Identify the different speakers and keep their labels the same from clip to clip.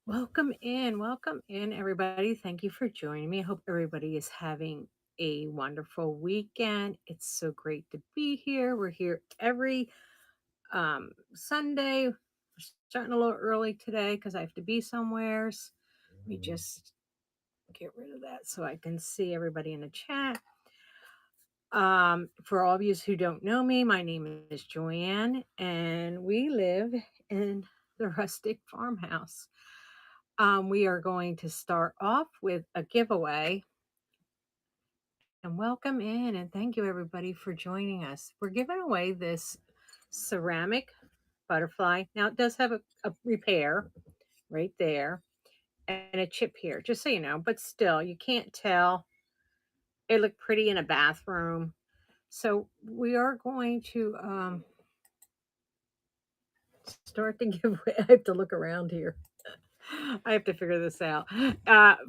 Speaker 1: Welcome in, everybody. Thank you for joining me. I hope everybody is having a wonderful weekend. It's so great to be here. We're here every Sunday. We're starting a little early today because I have to be somewheres. Let me just get rid of that so I can see everybody in the chat. For all of you who don't know me, my name is Joanne, and we live in the rustic farmhouse. We are going to start off with a giveaway and welcome in and thank you everybody for joining us. We're giving away this ceramic butterfly. Now it does have a repair right there and a chip here, just so you know, but still you can't tell. It looked pretty in a bathroom. So we are going to start the giveaway. I have to look around here. I have to figure this out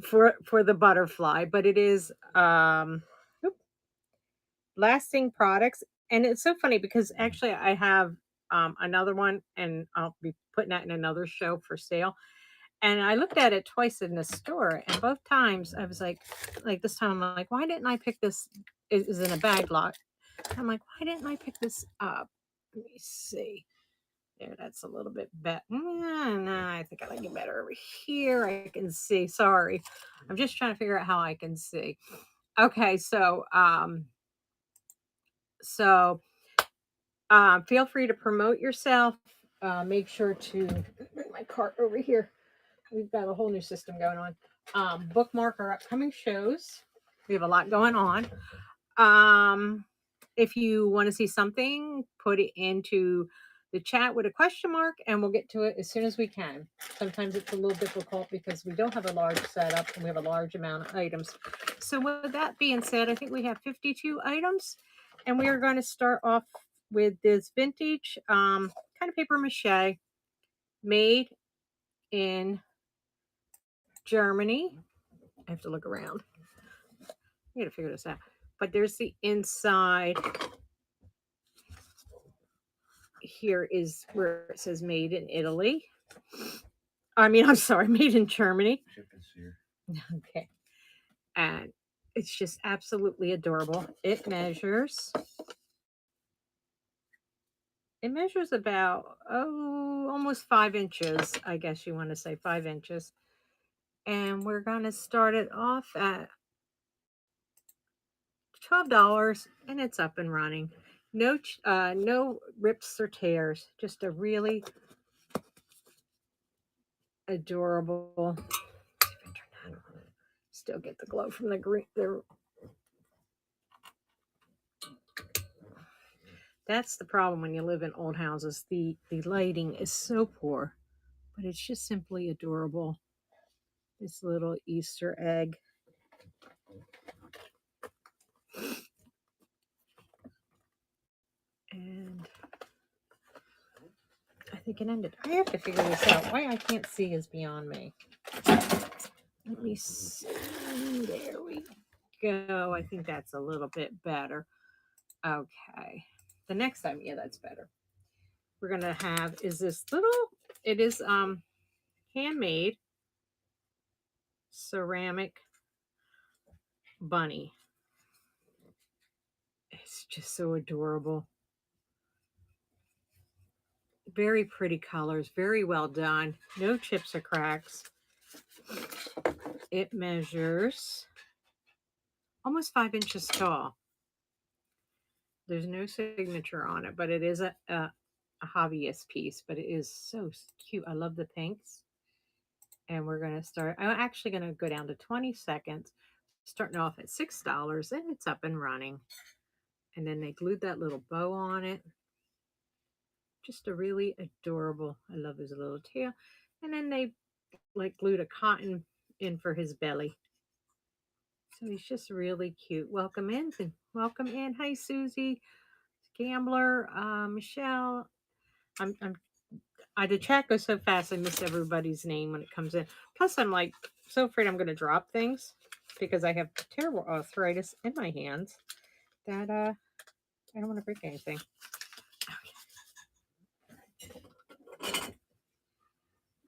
Speaker 1: for the butterfly, but it is lasting products. And it's so funny because actually I have another one and I'll be putting that in another show for sale. And I looked at it twice in the store, and both times I was like this time I'm like, why didn't I pick this? It is in a bag lot. I'm like, why didn't I pick this up? Let me see. There, that's a little bit better. No, I think I like it better over here. I can see. Sorry. I'm just trying to figure out how I can see. Okay, so feel free to promote yourself. Make sure to bring my cart over here. We've got a whole new system going on. Bookmark our upcoming shows. We have a lot going on. If you want to see something, put it into the chat with a question mark and we'll get to it as soon as we can. Sometimes it's a little difficult because we don't have a large setup and we have a large amount of items. So with that being said, I think we have 52 items and we are going to start off with this vintage kind of paper mache made in Germany. I have to look around. I got to figure this out. But there's the inside. Here is where it says made in Italy. I'm sorry, made in Germany. Okay. And it's just absolutely adorable. It measures about almost 5 inches, I guess you want to say 5 inches. And we're gonna start it off at $12 and it's up and running. No rips or tears, just a really adorable. Still get the glow from the green. That's the problem when you live in old houses. The lighting is so poor, but it's just simply adorable. This little Easter egg. And I think it ended. I have to figure this out. Why I can't see is beyond me. Let me see. There we go. I think that's a little bit better. Okay. The next time, yeah, that's better. We're gonna have is this little. It is handmade ceramic bunny. It's just so adorable. Very pretty colors, very well done. No chips or cracks. It measures almost 5 inches tall. There's no signature on it, but it is a hobbyist piece, but it is so cute. I love the pinks. And we're going to start. I'm actually going to go down to 20 seconds, starting off at $6, and it's up and running. And then they glued that little bow on it. Just a really adorable. I love his little tail. And then they glued a cotton in for his belly. So he's just really cute. Welcome in. Welcome in. Hi, Susie, Gambler, Michelle. The chat goes so fast. I miss everybody's name when it comes in. Plus, I'm so afraid I'm going to drop things because I have terrible arthritis in my hands that I don't want to break anything.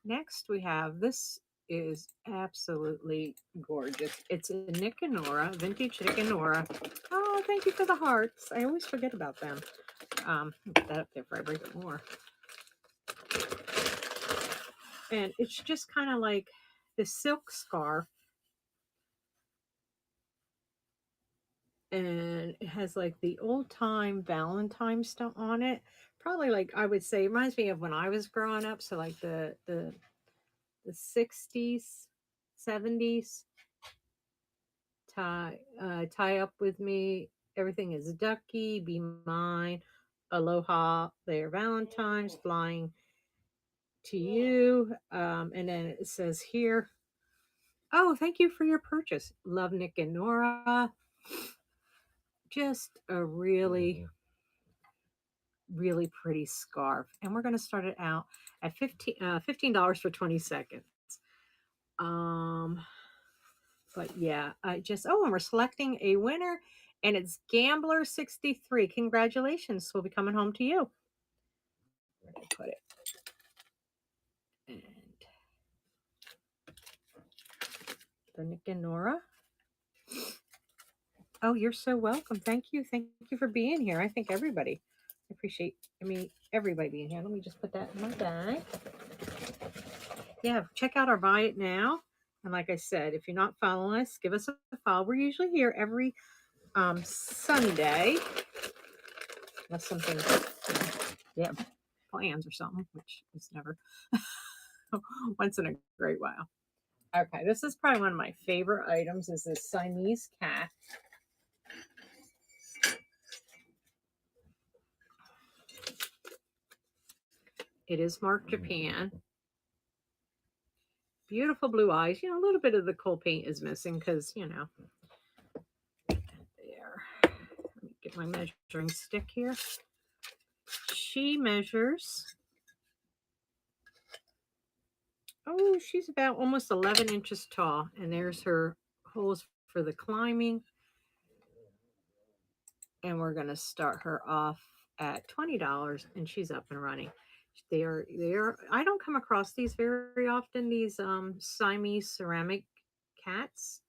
Speaker 1: Next we have, this is absolutely gorgeous. It's a Nick and Nora, vintage Nick and Nora. Oh, thank you for the hearts. I always forget about them. Put that up there for I break it more. And it's just kind of like the silk scarf, and it has like the old time Valentine stuff on it. Probably, like, I would say, it reminds me of when I was growing up. So like the 60s, 70s. Tie up with me. Everything is ducky. Be mine. Aloha. They are Valentine's. Flying to you. And then it says here, oh, thank you for your purchase. Love, Nick and Nora. Just a really, really pretty scarf. And we're going to start it out at $15 for 20 seconds. Um, but yeah, and we're selecting a winner, and it's Gambler 63. Congratulations. We'll be coming home to you. Where did I put it? And the Nick and Nora. Oh, you're so welcome. Thank you. Thank you for being here. I think everybody appreciate, everybody being here. Let me just put that in my bag. Yeah, check out our Buy It Now. And like I said, if you're not following us, give us a follow. We're usually here every Sunday. Unless something, yeah, plans or something, which is never once in a great while. Okay, this is probably one of my favorite items, is this Siamese cat. It is marked Japan. Beautiful blue eyes. A little bit of the coal paint is missing because, there. Let me get my measuring stick here. She measures, she's about almost 11 inches tall. And there's her holes for the climbing. And we're going to start her off at $20, and she's up and running. They are I don't come across these very often, these Siamese ceramic cats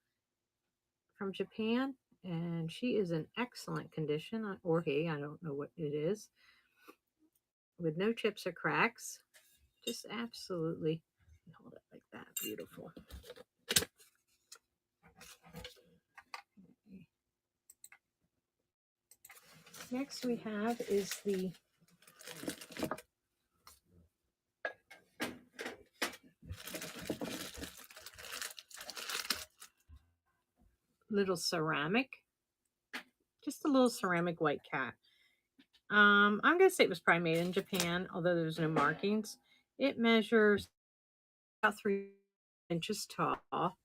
Speaker 1: from Japan, and she is in excellent condition, or he, I don't know what it is, with no chips or cracks. Just absolutely, hold it like that, beautiful. Next we have is the little ceramic, just a little ceramic white cat. I'm gonna say it was probably made in Japan, although there's no markings. It measures about 3 inches tall.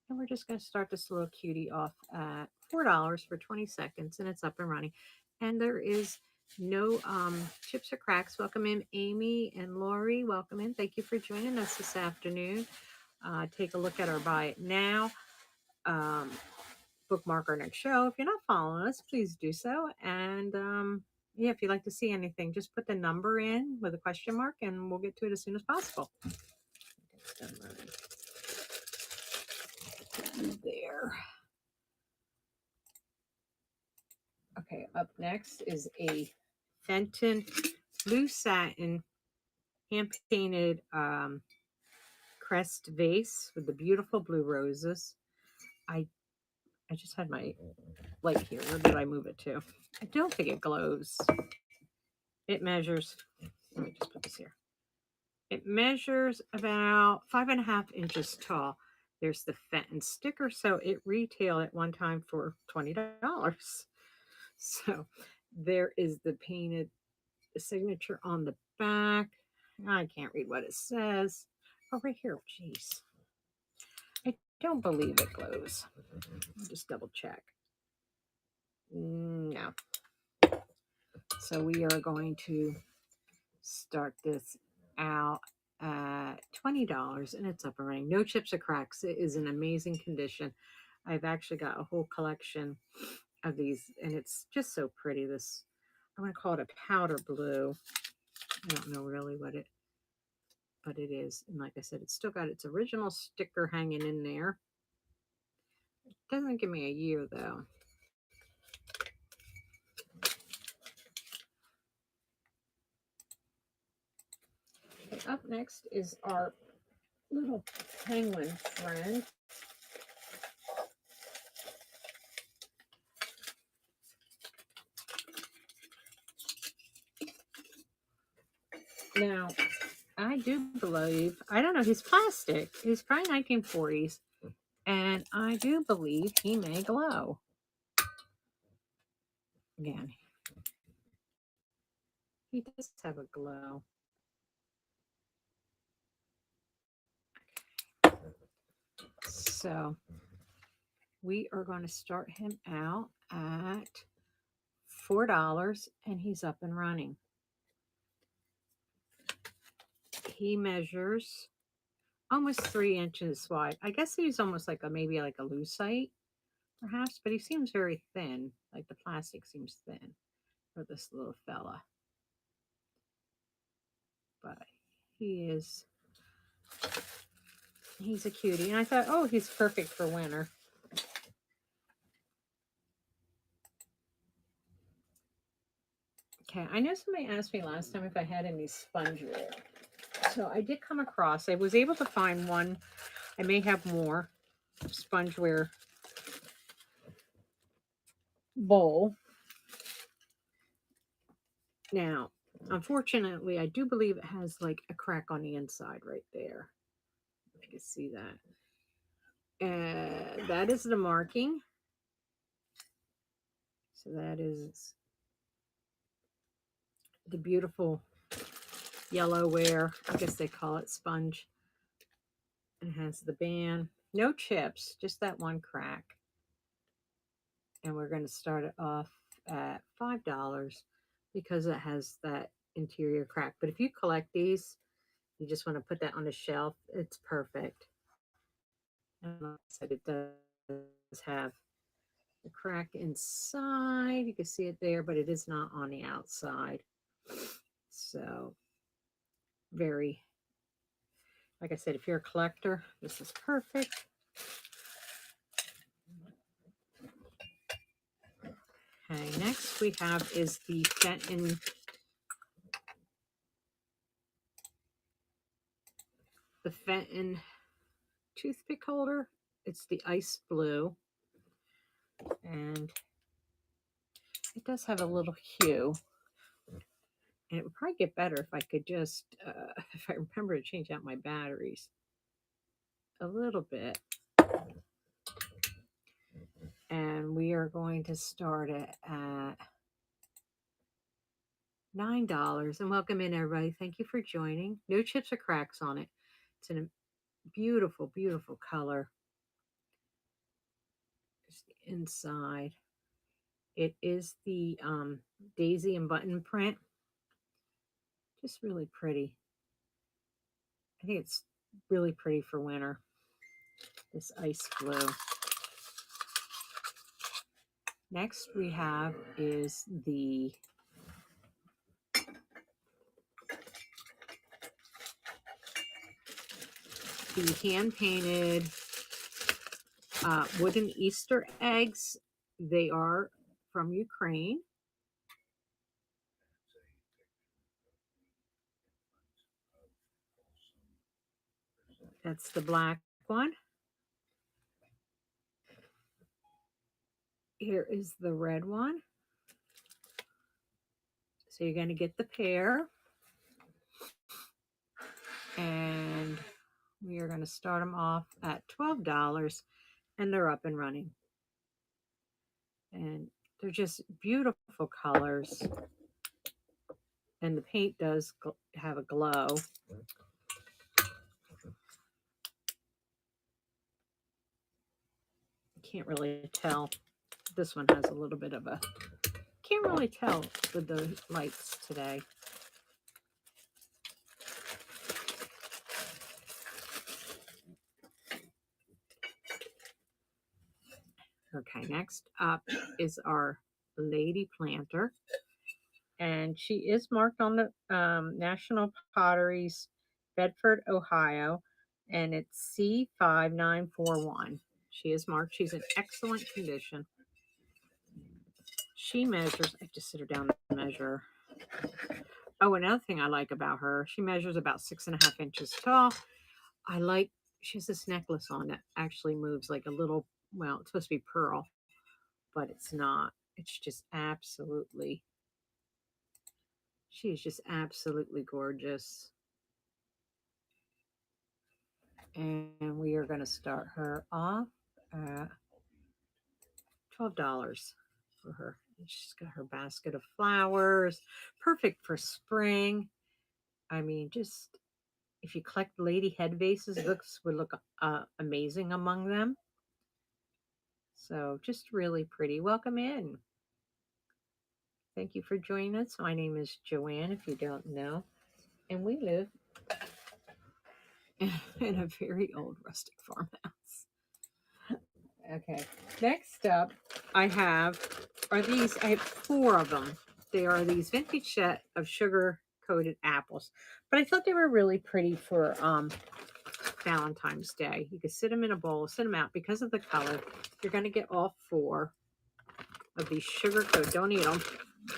Speaker 1: And we're just gonna start this little cutie off at $4 for 20 seconds, and it's up and running. And there is no chips or cracks. Welcome in, Amy and Lori. Welcome in. Thank you for joining us this afternoon. Take a look at our Buy It Now. Bookmark our next show. If you're not following us, please do so. And yeah, if you'd like to see anything, just put the number in with a question mark, and we'll get to it as soon as possible. There. Okay, up next is a Fenton blue satin hand painted crest vase with the beautiful blue roses. I just had my light here. Where did I move it to? I don't think it glows. It measures, let me just put this here. It measures about 5.5 inches tall. There's the Fenton sticker, so it retailed at one time for $20. So there is the painted signature on the back. I can't read what it says. Oh, right here. Jeez. I don't believe it glows. I'll just double check. No. So we are going to start this out at $20, and it's up and running. No chips or cracks. It is in amazing condition. I've actually got a whole collection of these, and it's just so pretty. This, I'm going to call it a powder blue. I don't know really what it, but it is. And like I said, it's still got its original sticker hanging in there. It doesn't give me a year though. Okay, up next is our little penguin friend. Now, I do believe, I don't know, he's plastic. He's probably 1940s. And I do believe he may glow. Again, he does have a glow. So we are going to start him out at $4 and he's up and running. He measures almost 3 inches wide. I guess he's almost like maybe like a lucite, perhaps, but he seems very thin. Like the plastic seems thin for this little fella. But he's a cutie. And I thought, oh, he's perfect for winter. Okay, I know somebody asked me last time if I had any spongeware. So I did come across, I was able to find one. I may have more spongeware bowl. Now, unfortunately, I do believe it has like a crack on the inside right there. If you can see that. That is the marking. So that is the beautiful yellowware. I guess they call it sponge. It has the band. No chips, just that one crack. And we're going to start it off at $5 because it has that interior crack. But if you collect these, you just want to put that on the shelf, it's perfect. And like I said, it does have the crack inside. You can see it there, but it is not on the outside. So very, like I said, if you're a collector, this is perfect. Okay, next we have is the Fenton toothpick holder. It's the ice blue, and it does have a little hue. And it would probably get better if I could just, if I remember to change out my batteries a little bit. And we are going to start it at $9. And welcome in, everybody. Thank you for joining. No chips or cracks on it. It's in a beautiful, beautiful color. There's the inside. It is the daisy and button print. Just really pretty. I think it's really pretty for winter. This ice blue. Next we have is the hand-painted wooden Easter eggs. They are from Ukraine. That's the black one. Here is the red one. So you're going to get the pair. And we are going to start them off at $12. And they're up and running. And they're just beautiful colors. And the paint does have a glow. Can't really tell. This one has a little bit of a, can't really tell with the lights today. Okay, next up is our lady planter. And she is marked on the National Potteries Bedford, Ohio, and it's C5941. She is marked. She's in excellent condition. She measures, I have to sit her down and measure. Oh, another thing I like about her, she measures about 6.5 inches tall. I like, she has this necklace on that actually moves like a little, well, it's supposed to be pearl, but it's not. It's just absolutely, she's just absolutely gorgeous. And we are going to start her off at $12 for her. She's got her basket of flowers, perfect for spring. I mean, just if you collect lady head vases, looks would look amazing among them. So just really pretty. Welcome in. Thank you for joining us. My name is Joanne, if you don't know, and we live in a very old rustic farmhouse. Okay, next up I have I have four of them. They are these vintage set of sugar coated apples, but I thought they were really pretty for Valentine's Day. You could sit them in a bowl, sit them out because of the color. You're going to get all four of these sugar coated. Don't eat them,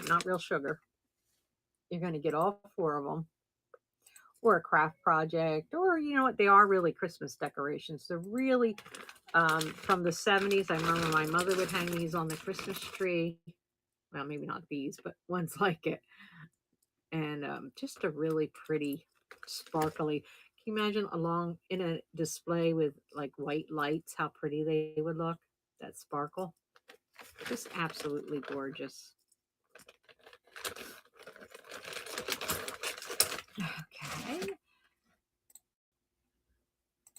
Speaker 1: not real sugar. You're going to get all four of them, or a craft project, or you know what, they are really Christmas decorations. They're really from the 70s. I remember my mother would hang these on the Christmas tree. Well, maybe not these, but ones like it. And just a really pretty, sparkly. Can you imagine along in a display with like white lights, how pretty they would look? That sparkle. Just absolutely gorgeous. Okay.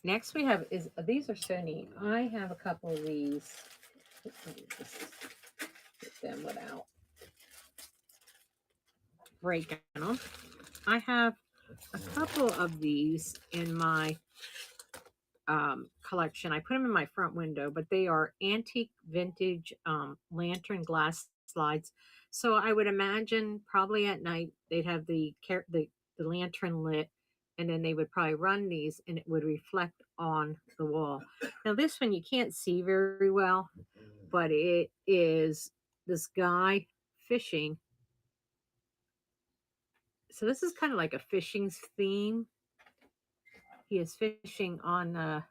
Speaker 1: Next we have these are so neat. I have a couple of these. Let me just get them without breaking them. I have a couple of these in my collection. I put them in my front window, but they are antique vintage lantern glass slides. So I would imagine probably at night they'd have the lantern lit, and then they would probably run these, and it would reflect on the wall. Now this one you can't see very well, but it is this guy fishing. So this is kind of like a fishing theme. He is fishing on the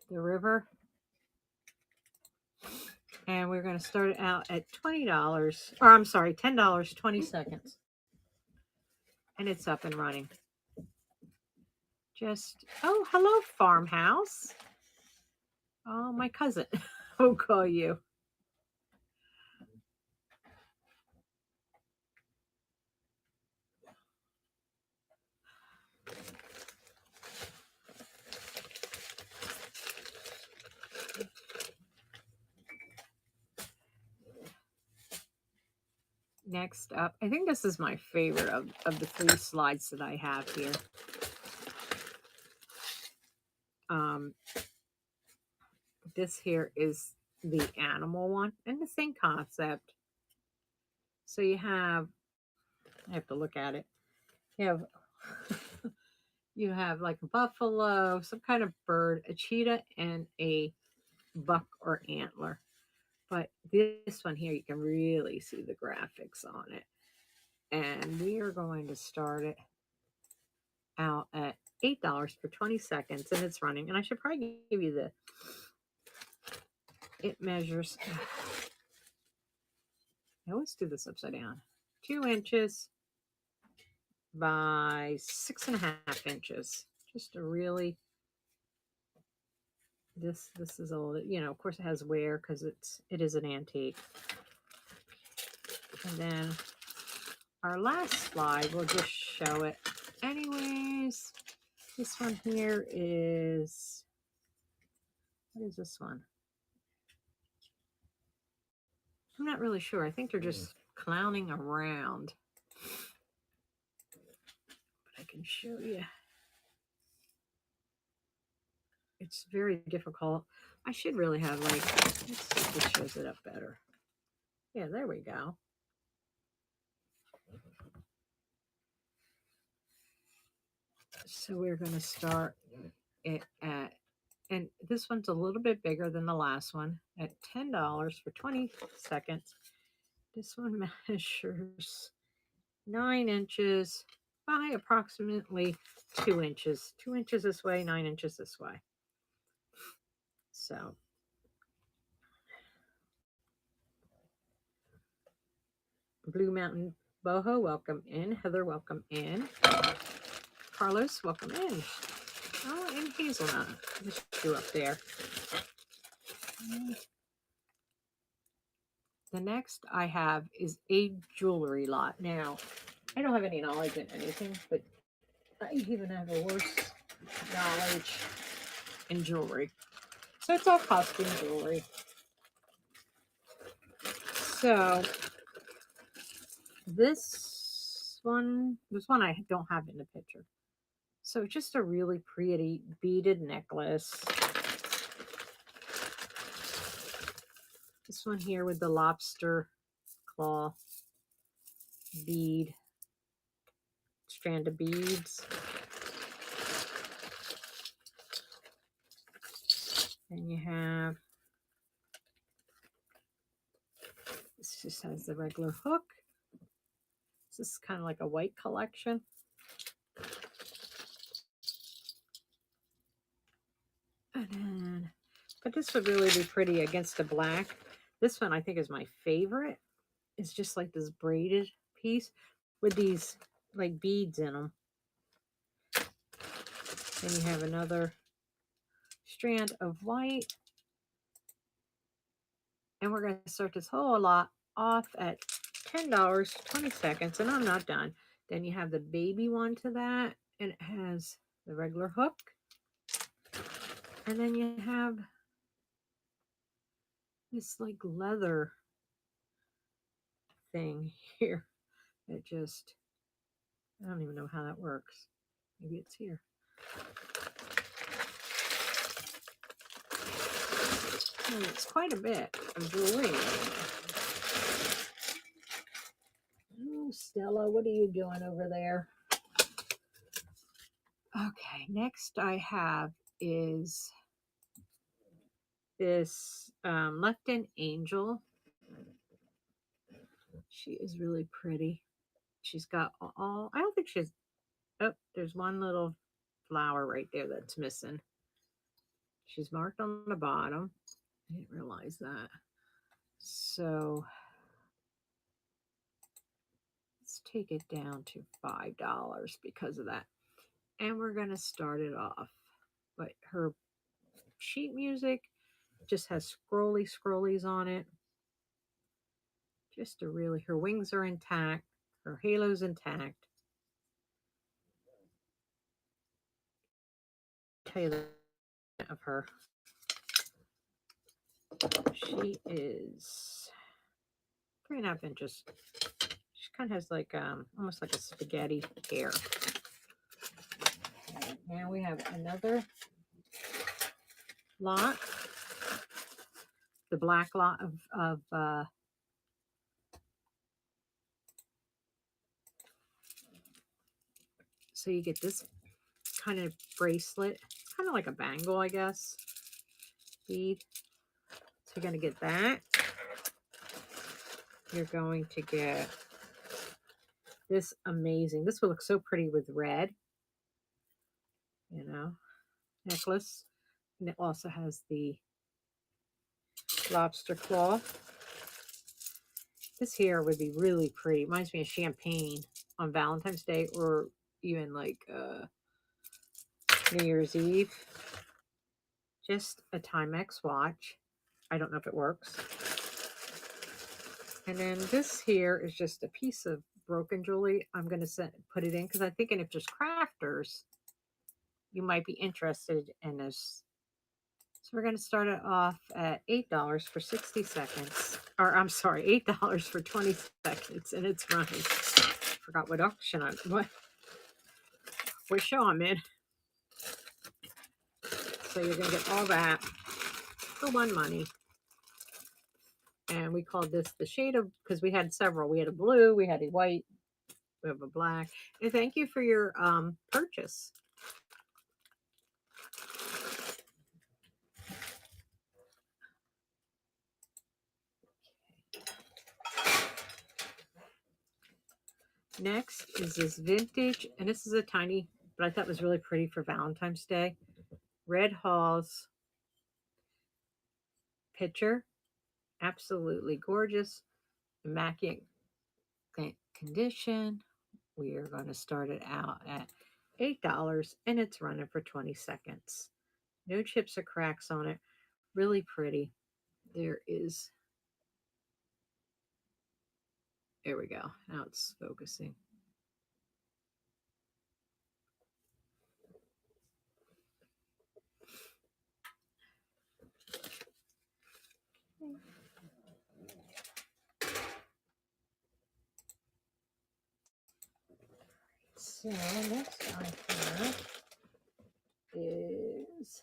Speaker 1: river. And we're going to start it out at $20, or I'm sorry, $10, 20 seconds. And it's up and running. Just, oh, hello, farmhouse. Oh, my cousin will call you. Next up, I think this is my favorite of the three slides that I have here. This here is the animal one, and the same concept. So you have, I have to look at it. You have you have like a buffalo, some kind of bird, a cheetah, and a buck or antler. But this one here, you can really see the graphics on it. And we are going to start it out at $8 for 20 seconds, and it's running. And I should probably give you it measures, I always do this upside down, 2 inches by 6.5 inches. Just a really, this is old. You know, of course it has wear because it is an antique. And then our last slide, we'll just show it. Anyways, this one here is, what is this one? I'm not really sure. I think they're just clowning around. But I can show you. It's very difficult. I should really have like, let's see if this shows it up better. Yeah, there we go. So we're going to start it at, and this one's a little bit bigger than the last one, at $10 for 20 seconds. This one measures 9 inches by approximately 2 inches. 2 inches this way, 9 inches this way. So Blue Mountain Boho, welcome in. Heather, welcome in. Carlos, welcome in. Oh, and Hazelnut. Just you up there. The next I have is a jewelry lot. Now, I don't have any knowledge in anything, but I even have a worse knowledge in jewelry. So it's all costume jewelry. So this one I don't have in the picture. So just a really pretty beaded necklace. This one here with the lobster claw bead, strand of beads. Then you have, this just has the regular hook. This is kind of like a white collection. And then, but this would really be pretty against the black. This one I think is my favorite. It's just like this braided piece with these like beads in them. Then you have another strand of white. And we're going to start this whole lot off at $10, 20 seconds, and I'm not done. Then you have the baby one to that, and it has the regular hook. And then you have this like leather thing here. It just, I don't even know how that works. Maybe it's here. And it's quite a bit of jewelry. Oh, Stella, what are you doing over there? Okay, next I have is this Lefton Angel. She is really pretty. She's got all, I don't think she's, oh, there's one little flower right there that's missing. She's marked on the bottom. I didn't realize that. So let's take it down to $5 because of that. And we're going to start it off. But her sheet music just has scrollies on it. Just to really, her wings are intact. Her halo's intact. Tell you of her. She is 3.5 inches. She kind of has like almost like a spaghetti hair. Okay, now we have another lot, the black lot of so you get this kind of bracelet, kind of like a bangle, I guess, bead. So you're going to get that. You're going to get this amazing, this will look so pretty with red, you know, necklace. And it also has the lobster claw. This here would be really pretty. Reminds me of champagne on Valentine's Day or even like New Year's Eve. Just a Timex watch. I don't know if it works. And then this here is just a piece of broken jewelry. I'm going to put it in because I'm thinking if there's crafters, you might be interested in this. So we're going to start it off at $8 for 60 seconds. Or I'm sorry, $8 for 20 seconds. And it's running. Forgot what auction what show I'm in. So you're going to get all that for one money. And we called this the shade of, because we had several. We had a blue, we had a white, we have a black. And thank you for your purchase. Next is this vintage, and this is a tiny, but I thought was really pretty for Valentine's Day. Red Halls pitcher, absolutely gorgeous, immaculate condition. We are going to start it out at $8 and it's running for 20 seconds. No chips or cracks on it. Really pretty. There is, there we go. Now it's focusing. So next I have is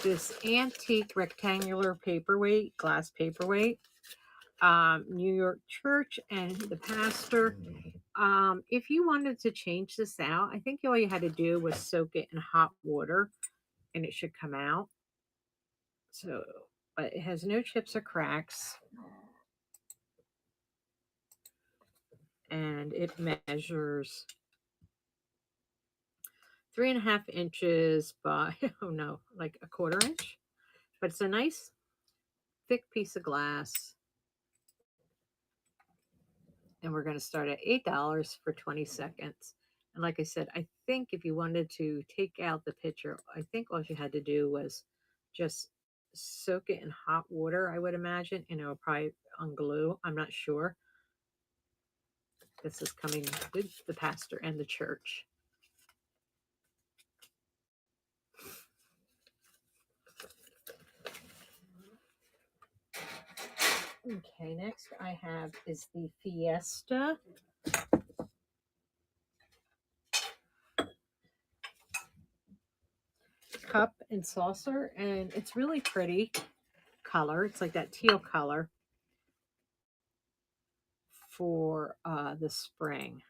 Speaker 1: this antique rectangular paperweight, glass paperweight, New York church and the pastor. If you wanted to change this out, I think all you had to do was soak it in hot water and it should come out. So, but it has no chips or cracks. And it measures 3.5 inches by, oh no, like a quarter inch. But it's a nice thick piece of glass. And we're going to start at $8 for 20 seconds. And like I said, I think if you wanted to take out the pitcher, I think all you had to do was just soak it in hot water, I would imagine, and it will probably unglue. I'm not sure. This is coming with the pastor and the church. Okay, next I have is the Fiesta. Cup and saucer, and it's really pretty color. It's like that teal color for the spring.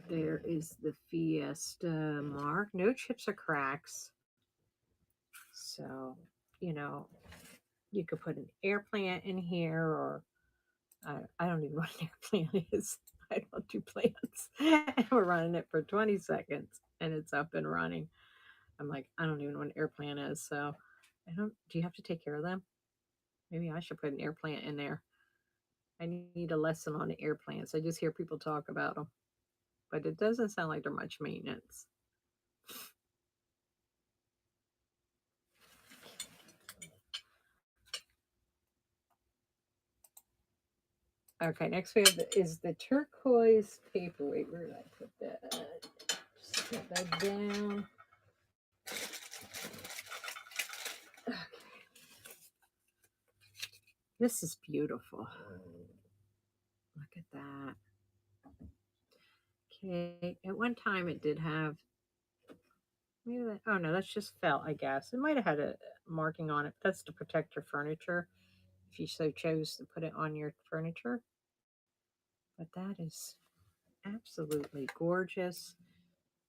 Speaker 1: There is the Fiesta mark. No chips or cracks. So, you know, you could put an air plant in here, or I don't even know what an air plant is. I don't do plants. And we're running it for 20 seconds and it's up and running. I'm like, I don't even know what an air plant is. So I don't, do you have to take care of them? Maybe I should put an air plant in there. I need a lesson on air plants. I just hear people talk about them, but it doesn't sound like they're much maintenance. Okay, next we have is the turquoise paperweight. Where did I put that? Just put that down. Okay. This is beautiful. Look at that. Okay, at one time it did have, maybe that, oh no, that's just felt, I guess. It might have had a marking on it. That's to protect your furniture if you so chose to put it on your furniture. But that is absolutely gorgeous.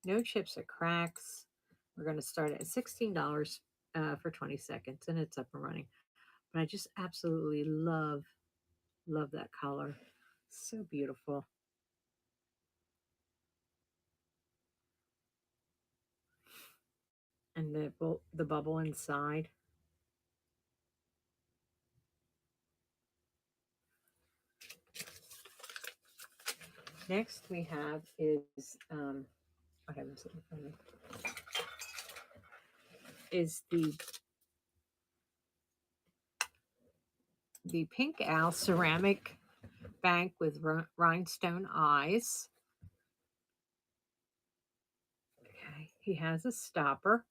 Speaker 1: No chips or cracks. We're going to start at $16 for 20 seconds and it's up and running. But I just absolutely love that color. So beautiful. And the bubble inside. Next we have is I haven't seen it from me. Is the Pink Owl ceramic bank with rhinestone eyes. Okay, he has a stopper.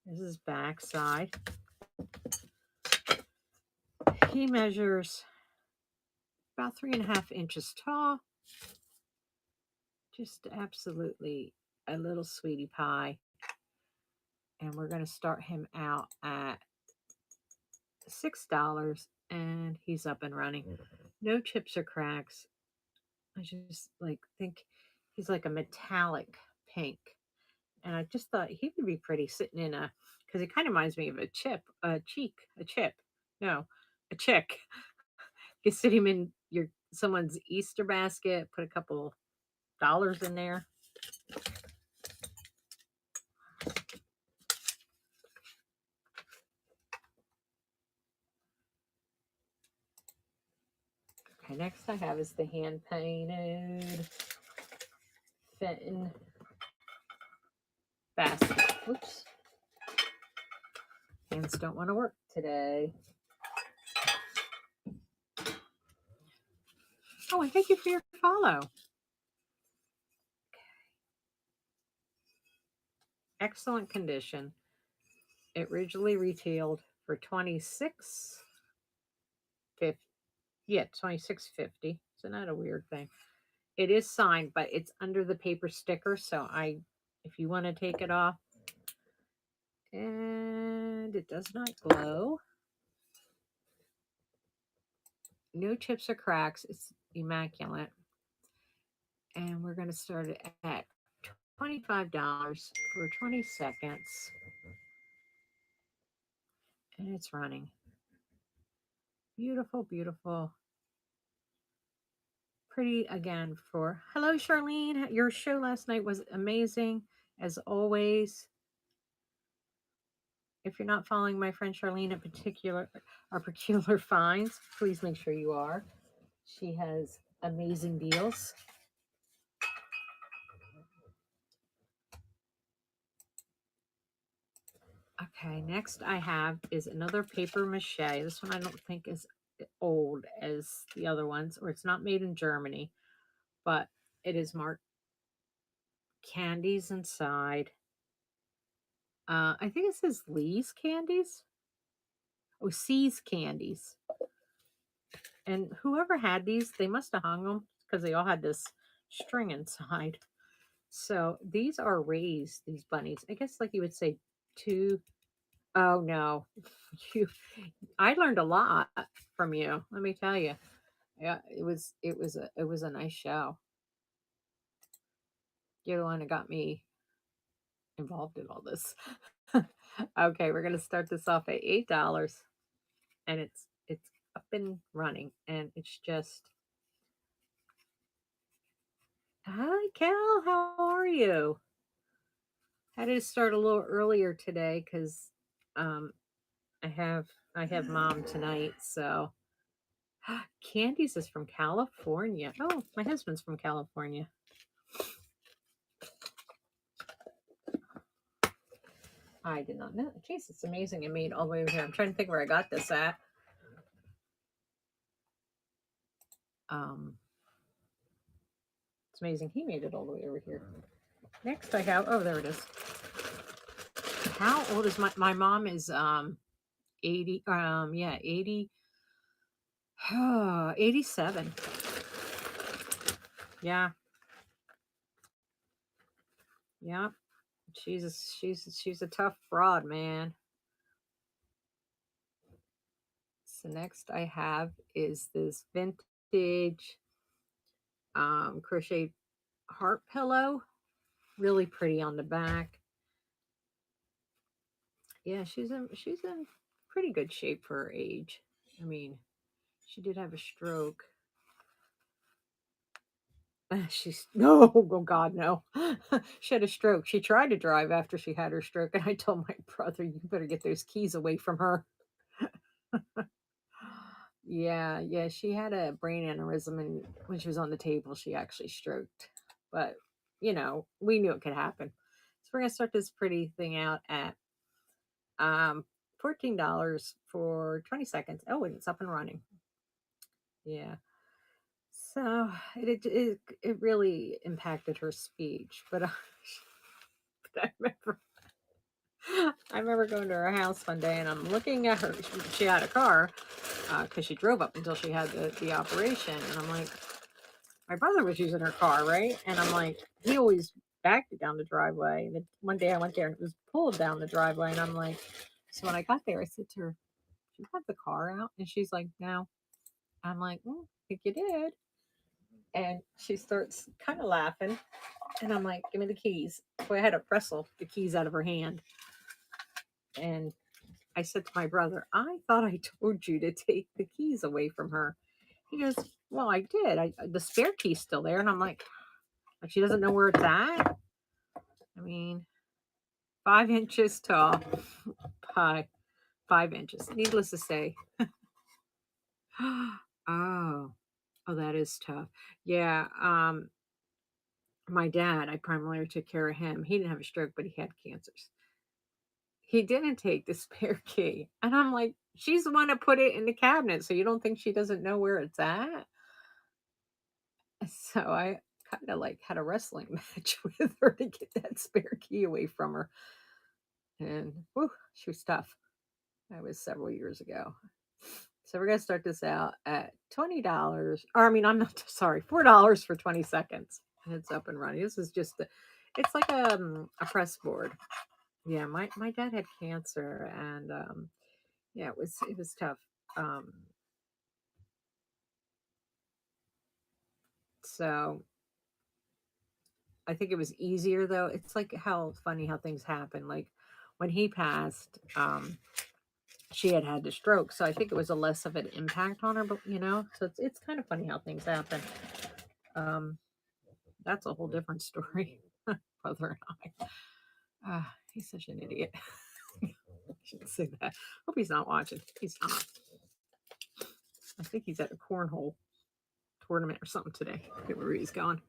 Speaker 1: This is back side. He measures about 3.5 inches tall. Just absolutely a little sweetie pie. And we're going to start him out at $6 and he's up and running. No chips or cracks. I just like think he's like a metallic pink. And I just thought he would be pretty sitting in a because it kind of reminds me of a chip. No, a chick. You sit him in your someone's Easter basket, put a couple dollars in there. Okay, next I have is the hand painted Fenton basket. Oops. Hands don't want to work today. Oh, and thank you for your follow. Excellent condition. It originally retailed for $26.50. Yeah, $26.50. Isn't that a weird thing? It is signed, but it's under the paper sticker. So if you want to take it off, and it does not glow. No chips or cracks. It's immaculate. And we're going to start it at $25 for 20 seconds. And it's running. Beautiful, beautiful. Pretty again for hello, Charlene. Your show last night was amazing, as always. If you're not following my friend Charlene at Peculiar Finds, please make sure you are. She has amazing deals. Okay, next I have is another paper mache. This one I don't think is old as the other ones, or it's not made in Germany, but it is marked candies inside. I think it says Lee's candies. Oh, C's candies. And whoever had these, they must have hung them because they all had this string inside. So these are raised, these bunnies. I guess like you would say two. Oh no. I learned a lot from you, let me tell you. Yeah, it was a nice show. You're the one that got me involved in all this. Okay, we're gonna start this off at $8, and it's up and running, and it's just hi Cal, how are you? I had to start a little earlier today because um I have I have mom tonight, so Candies is from California. Oh, my husband's from California. I did not know. Jeez, it's amazing it made all the way over here. I'm trying to think where I got this at. It's amazing he made it all the way over here. Next I have, oh, there it is. How old is my mom is 80, yeah, 80, 87. Yeah. Yeah. She's a tough broad, man. So next I have is this vintage crochet heart pillow. Really pretty on the back. Yeah, she's in pretty good shape for her age. I mean, she did have a stroke. She's no, oh God, no. She had a stroke. She tried to drive after she had her stroke, and I told my brother, "You better get those keys away from her." Yeah, yeah, she had a brain aneurysm, and when she was on the table, she actually stroked. But we knew it could happen. So we're gonna start this pretty thing out at um $14 for 20 seconds. Oh, and it's up and running. Yeah. So it really impacted her speech, but but I remember going to her house one day and I'm looking at her. She had a car because she drove up until she had the operation, and I'm like, my brother was using her car, right? And I'm like, he always backed it down the driveway. And then one day I went there and it was pulled down the driveway, and I'm like, so when I got there, I said to her, "Do you have the car out?" And she's like, "No." I'm like, "I think you did." And she starts kind of laughing. And I'm like, "Give me the keys." So I had to wrestle the keys out of her hand. And I said to my brother, I thought I told you to take the keys away from her. He goes, well, I did. The spare key's still there. And I'm like she doesn't know where it's at. I mean, 5 inches tall by 5 inches. Needless to say. Oh, oh, that is tough. Yeah. My dad, I primarily took care of him. He didn't have a stroke, but he had cancers. He didn't take the spare key. And I'm like, she's the one that put it in the cabinet. So you don't think she doesn't know where it's at? So I kind of like had a wrestling match with her to get that spare key away from her. And whew, she was tough. That was several years ago. So we're gonna start this out at $20. Or I mean, I'm not sorry, $4 for 20 seconds. And it's up and running. This is just it's like a press board. Yeah, my dad had cancer and yeah, it was tough. Um so I think it was easier though. It's like how funny how things happen. Like when he passed, she had had the stroke, so I think it was a less of an impact on her. But so it's kind of funny how things happen. Um, that's a whole different story. Brother and I, he's such an idiot. I shouldn't say that. Hope he's not watching. He's not. I think he's at a cornhole tournament or something today. I forget where he's going.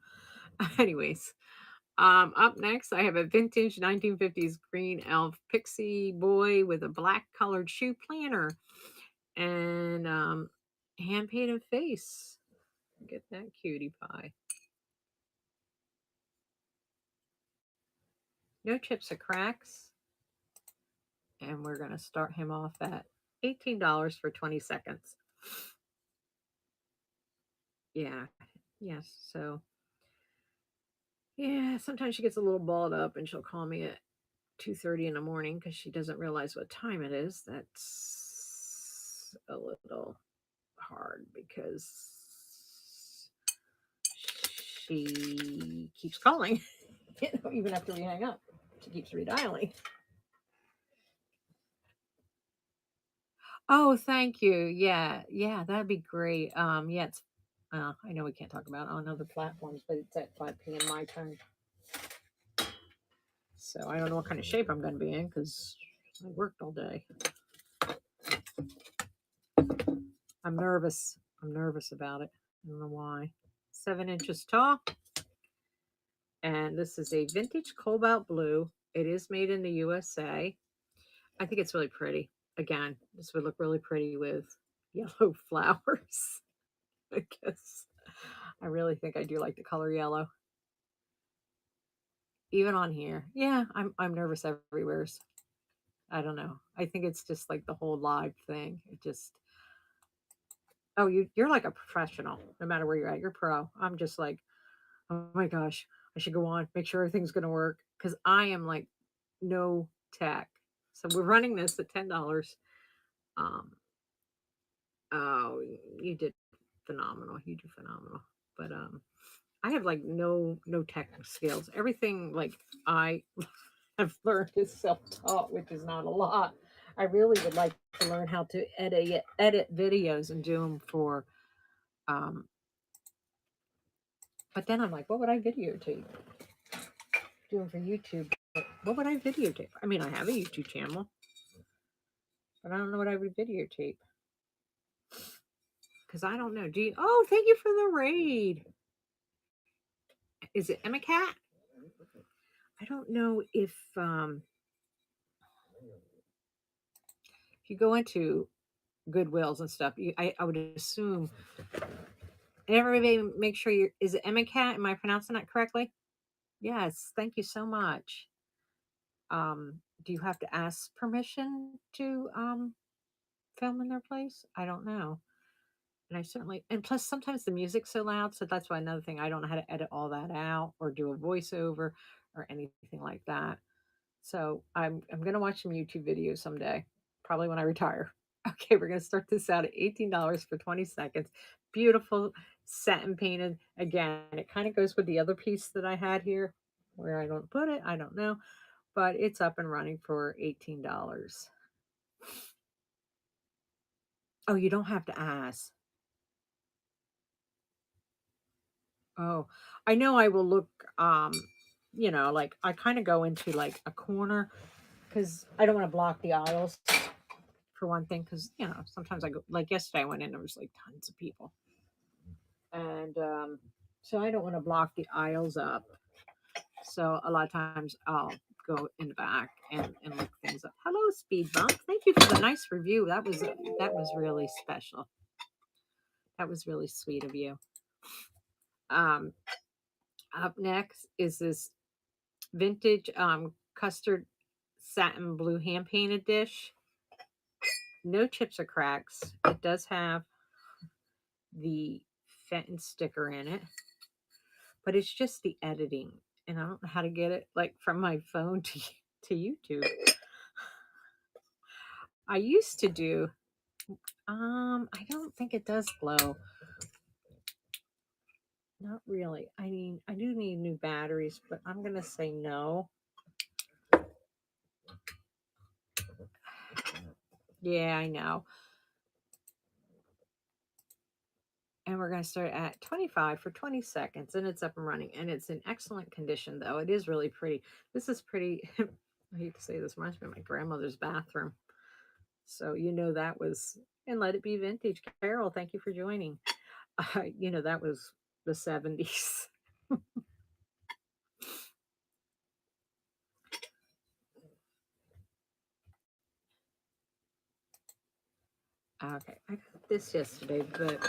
Speaker 1: Anyways, up next, I have a vintage 1950s green elf pixie boy with a black colored shoe planner and hand painted face. Get that cutie pie. No chips or cracks. And we're going to start him off at $18 for 20 seconds. Yeah. Yes. So, yeah, sometimes she gets a little balled up and she'll call me at 2:30 in the morning because she doesn't realize what time it is. That's a little hard because she keeps calling, even after we hang up. She keeps redialing. Oh, thank you. Yeah, yeah, that'd be great. Yeah, it's. I know we can't talk about it on other platforms, but it's at 5 p.m. my time. So I don't know what kind of shape I'm going to be in because I worked all day. I'm nervous. I'm nervous about it. I don't know why. 7 inches tall. And this is a vintage cobalt blue. It is made in the USA. I think it's really pretty. Again, this would look really pretty with yellow flowers. I guess. I really think I do like the color yellow. Even on here. Yeah, I'm nervous everywhere. I don't know. I think it's just like the whole live thing. It just oh, you're like a professional, no matter where you're at. You're pro. I'm just like, oh my gosh, I should go on, make sure everything's gonna work. Cause I am like no tech. So we're running this at $10. Um oh you did phenomenal. You do phenomenal. But I have like no tech skills. Everything like I have learned is self-taught, which is not a lot. I really would like to learn how to edit videos and do them for um but then I'm like, what would I videotape? Do them for YouTube. But what would I videotape? I mean, I have a YouTube channel, but I don't know what I would videotape. Because I don't know. Do you oh thank you for the raid. Is it Emma Cat? I don't know if you go into Goodwills and stuff, I would assume everybody make sure you're is it Emma Cat? Am I pronouncing that correctly? Yes, thank you so much. Do you have to ask permission to film in their place? I don't know. And I certainly and plus sometimes the music's so loud, so that's why another thing I don't know how to edit all that out or do a voiceover or anything like that. So I'm gonna watch some YouTube videos someday, probably when I retire. Okay, we're gonna start this out at $18 for 20 seconds. Beautiful satin painted. Again, it kind of goes with the other piece that I had here. Where I don't put it, I don't know. but it's up and running for $18. Oh, you don't have to ask. Oh, I know I will look, um, like I kind of go into like a corner because I don't want to block the aisles for one thing. Because sometimes I go, like yesterday, I went in, there was like tons of people. And so I don't want to block the aisles up. So a lot of times I'll go in the back and look things up. Hello, Speed Bump. Thank you for the nice review. That was really special. That was really sweet of you. Um, Up next is this vintage custard satin blue hand painted dish. No chips or cracks. It does have the Fenton sticker in it, but it's just the editing, and I don't know how to get it like from my phone to YouTube. I used to do. I don't think it does glow. Not really. I mean, I do need new batteries, but I'm gonna say no. Yeah, I know. And we're going to start at 25 for 20 seconds, and it's up and running, and it's in excellent condition, though. It is really pretty. This is pretty. I hate to say this, reminds me of my grandmother's bathroom. So that was. And Let It Be Vintage. Carol, thank you for joining. That was the 70s. Okay, I got this yesterday, but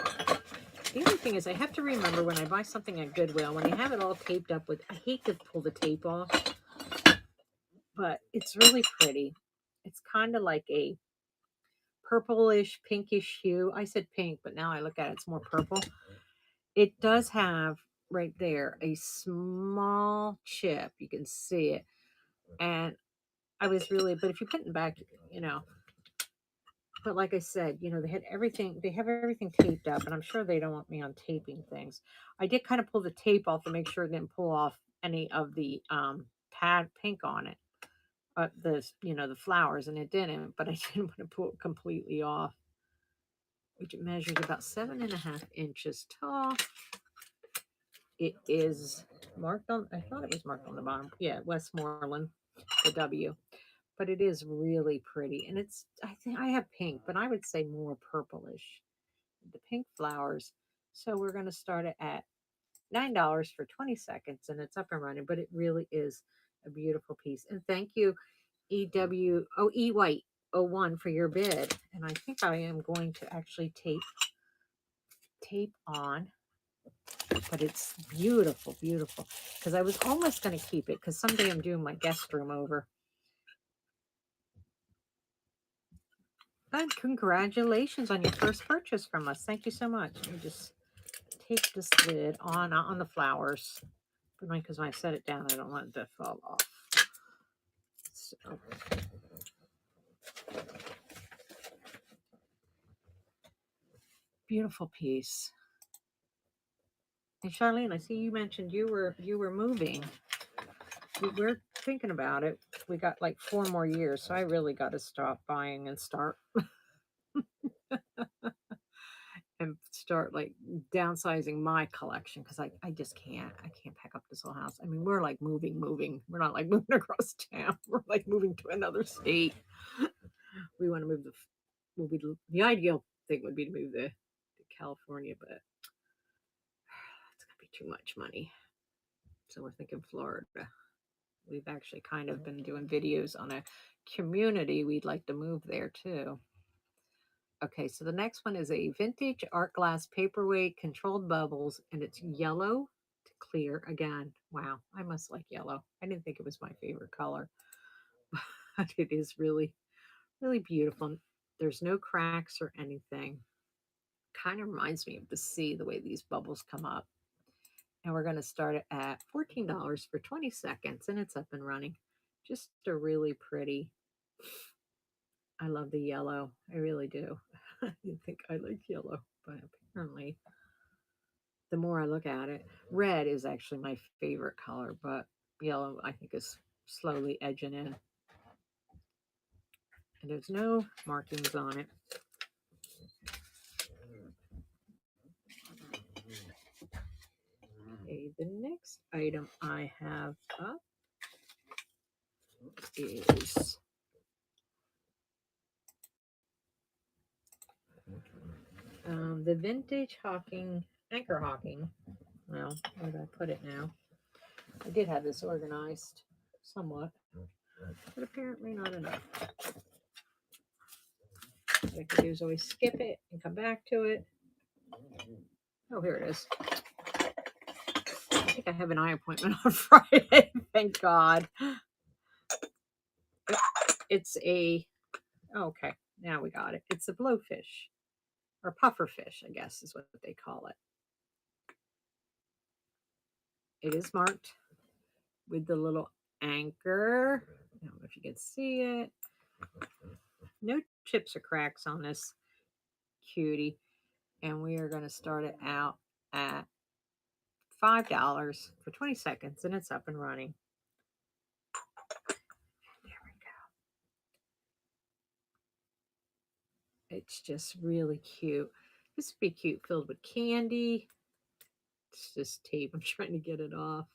Speaker 1: the only thing is I have to remember when I buy something at Goodwill, when they have it all taped up with, I hate to pull the tape off, but it's really pretty. It's kind of like a purplish, pinkish hue. I said pink, but now I look at it, it's more purple. It does have right there a small chip. You can see it. And I was really, but if you put it back, you know, but like I said, they have everything taped up, and I'm sure they don't want me on taping things. I did kind of pull the tape off to make sure it didn't pull off any of the pad pink on it. The flowers, and it didn't, but I didn't want to pull it completely off, which measures about 7.5 inches tall. It is marked on, I thought it was marked on the bottom. Yeah, Westmoreland, the W. But it is really pretty. And I think I have pink, but I would say more purplish. The pink flowers. So we're going to start it at $9 for 20 seconds, and it's up and running. But it really is a beautiful piece. And thank you, E White 01 for your bid. And I think I am going to actually tape on, but it's beautiful, beautiful. Because I was almost going to keep it because someday I'm doing my guest room over. And congratulations on your first purchase from us. Thank you so much. Let me just tape this lid on the flowers. Because when I set it down, I don't want it to fall off. So. Beautiful piece. And Charlene, I see you mentioned you were moving. We're thinking about it. We got like 4 more years, so I really got to stop buying and start like downsizing my collection because I just can't pack up this whole house. I mean, we're like moving. We're not like moving across town. We're like moving to another state. We want to move the ideal thing would be to move to California, but it's gonna be too much money. So we're thinking Florida. We've actually kind of been doing videos on a community we'd like to move there too. Okay, so the next one is a vintage art glass paperweight, controlled bubbles, and it's yellow to clear again. Wow, I must like yellow. I didn't think it was my favorite color, but it is really, really beautiful. There's no cracks or anything. Kind of reminds me of the sea, the way these bubbles come up. And we're going to start it at $14 for 20 seconds, and it's up and running. Just a really pretty. I love the yellow. I really do. I didn't think I like yellow, but apparently, the more I look at it, red is actually my favorite color, but yellow I think is slowly edging in. And there's no markings on it. Okay, the next item I have up is the vintage Hawking, Anchor Hawking. Well, where did I put it now? I did have this organized somewhat, but apparently not enough. What I could do is always skip it and come back to it. Oh, here it is. I think I have an eye appointment on Friday. Thank God. It's a, oh, okay, now we got it. It's a blowfish or pufferfish, I guess is what they call it. It is marked with the little anchor. I don't know if you can see it. No chips or cracks on this cutie. And we are going to start it out at $5 for 20 seconds, and it's up and running. There we go. It's just really cute. This would be cute, filled with candy. It's just tape. I'm trying to get it off.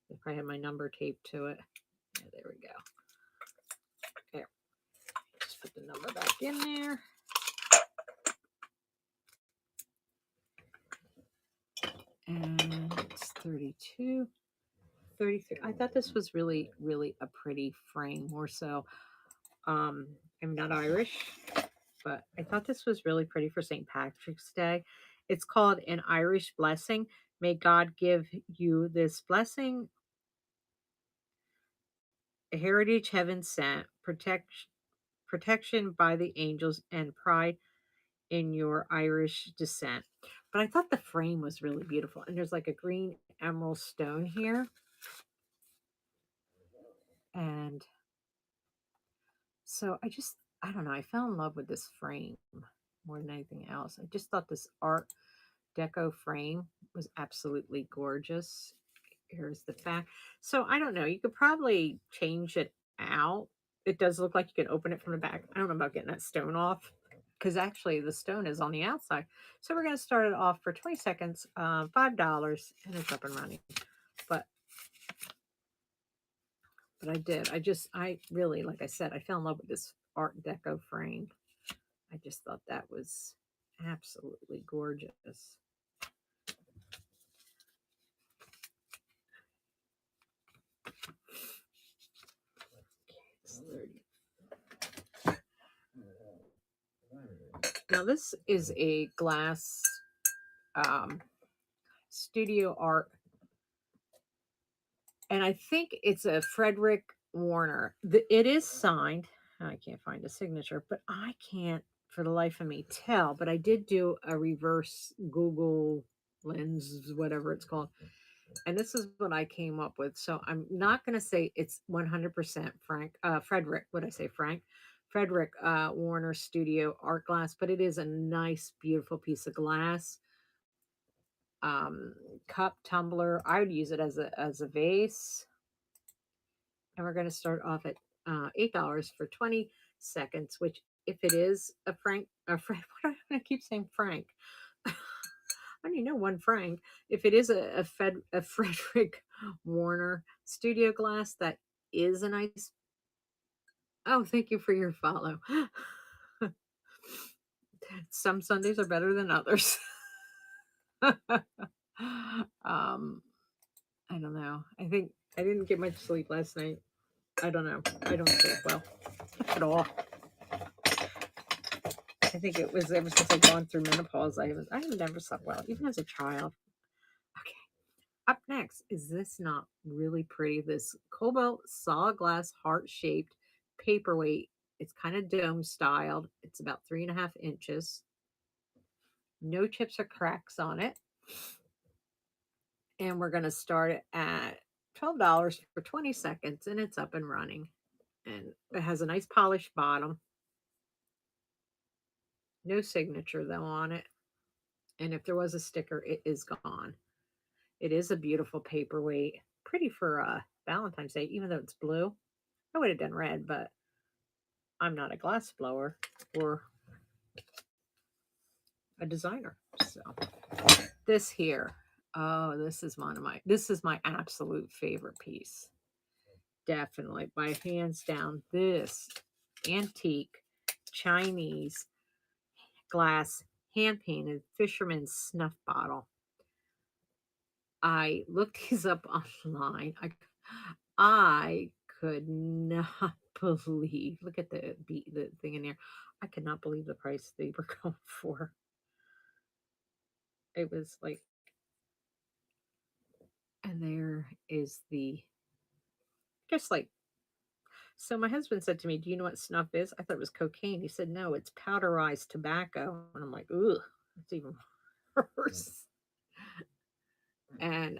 Speaker 1: If I had my number taped to it. Yeah, there we go. There. Just put the number back in there. And it's 32, 33. I thought this was really, really a pretty frame, more so. I'm not Irish, but I thought this was really pretty for St. Patrick's Day. It's called An Irish Blessing. May God give you this blessing, a heritage heaven sent, protection by the angels, and pride in your Irish descent. But I thought the frame was really beautiful. And there's like a green emerald stone here. And so I don't know, I fell in love with this frame more than anything else. I just thought this art deco frame was absolutely gorgeous. Here's the back. So I don't know, you could probably change it out. It does look like you can open it from the back. I don't know about getting that stone off because actually the stone is on the outside. So we're going to start it off for 20 seconds, $5, and it's up and running. But I really, like I said, I fell in love with this art deco frame. I just thought that was absolutely gorgeous. Now this is a glass studio art, and I think it's a Frederick Warner. It is signed. I can't find a signature, but I can't for the life of me tell. But I did do a reverse Google lens, whatever it's called, and this is what I came up with. So I'm not going to say it's 100% Frederick. What I say, Frank? Frederick Warner Studio art glass, but it is a nice, beautiful piece of glass. Cup, tumbler. I would use it as a vase. And we're going to start off at $8 for 20 seconds, which if it is a Frank, why do I keep saying Frank? I only know one Frank. If it is a Frederick Warner Studio glass, that is a nice. Oh, thank you for your follow. Some Sundays are better than others. I don't know. I think I didn't get much sleep last night. I don't know. I don't sleep well at all. I think it was ever since I've gone through menopause. I have never slept well, even as a child. Okay. Up next, is this not really pretty? This cobalt solid glass heart shaped paperweight. It's kind of dome styled. It's about 3.5 inches. No chips or cracks on it. And we're going to start it at $12 for 20 seconds, and it's up and running. And it has a nice polished bottom. No signature though on it. And if there was a sticker, it is gone. It is a beautiful paperweight. Pretty for Valentine's Day, even though it's blue. I would have done red, but I'm not a glass blower or a designer. So this here, oh, this is my absolute favorite piece. Definitely, by hands down, this antique Chinese glass hand painted fisherman's snuff bottle. I looked these up online. I could not believe. Look at the thing in there. I could not believe the price they were going for. It was like, and there is the just like. So my husband said to me, "Do you know what snuff is?" I thought it was cocaine. He said, "No, it's powderized tobacco." And I'm like, "Ugh, it's even worse." And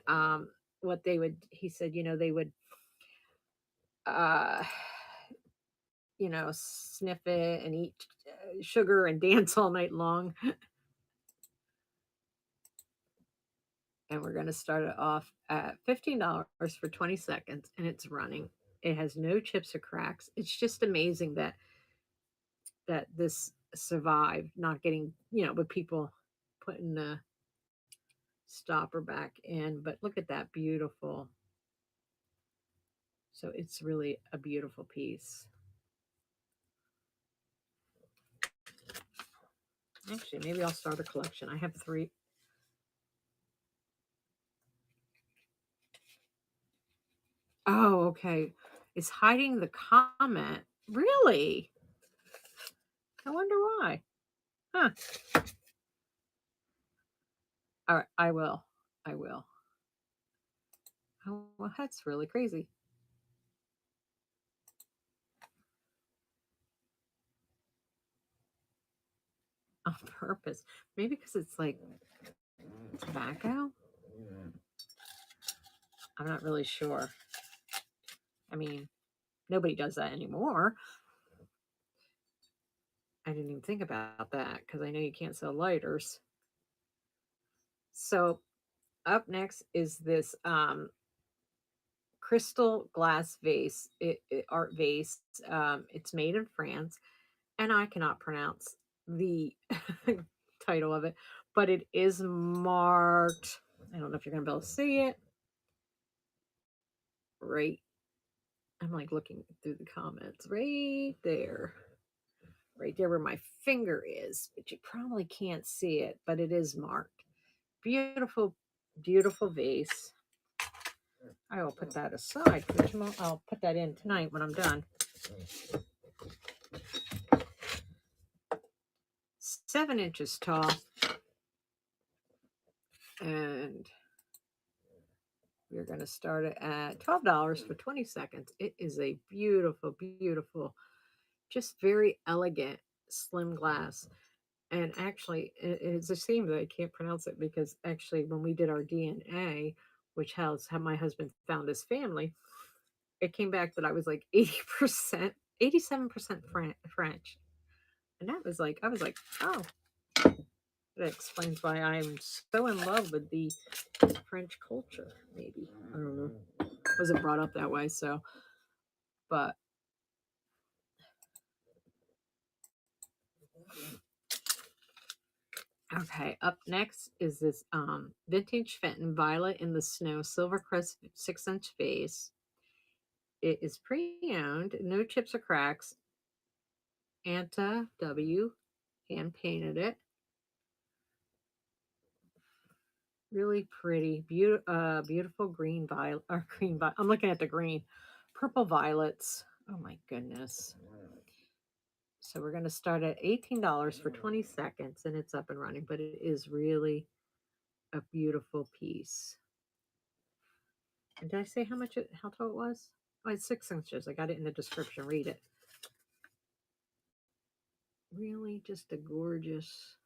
Speaker 1: what they would, he said, they would, uh, sniff it and eat sugar and dance all night long. And we're going to start it off at $15 for 20 seconds, and it's running. It has no chips or cracks. It's just amazing that this survived not getting, with people putting the stopper back in. But look at that, beautiful. So it's really a beautiful piece. Actually, maybe I'll start a collection. I have 3. Oh, okay. It's hiding the comment. Really? I wonder why. Huh. All right, I will. I will. Oh, well, that's really crazy. On purpose. Maybe because it's like tobacco? I'm not really sure. I mean, nobody does that anymore. I didn't even think about that because I know you can't sell lighters. So, up next is this crystal glass vase, art vase. It's made in France, and I cannot pronounce the title of it, but it is marked. I don't know if you're going to be able to see it. Right. I'm like looking through the comments right there. Right there where my finger is, but you probably can't see it, but it is marked. Beautiful, beautiful vase. I will put that aside for tomorrow. I'll put that in tonight when I'm done. 7 inches tall. And we're going to start it at $12 for 20 seconds. It is a beautiful, beautiful, just very elegant slim glass. And actually, it's a shame that I can't pronounce it because actually, when we did our DNA, which has how my husband found his family, it came back that I was like 80%, 87% French. And that was like, I was like, oh, that explains why I'm so in love with the French culture, maybe. I don't know. Wasn't brought up that way, so, but okay. Up next is this vintage Fenton Violet in the Snow Silvercrest 6-inch vase. It is pre-owned, no chips or cracks. Anta W hand painted it. Really pretty, beautiful green violet or green. I'm looking at the green, purple violets. Oh my goodness! So we're going to start at $18 for 20 seconds, and it's up and running. But it is really a beautiful piece. And did I say how tall it was? Oh, it's 6 inches. I got it in the description. Read it. Really, just a gorgeous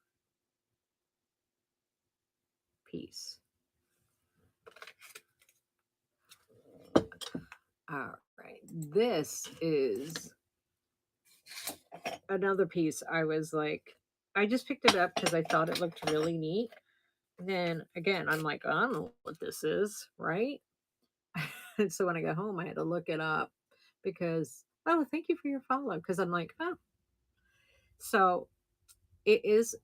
Speaker 1: piece. All right, this is another piece. I just picked it up because I thought it looked really neat. And then again, I'm like, I don't know what this is, right? So when I got home, I had to look it up because, oh, thank you for your follow. Because I'm like, oh, so it is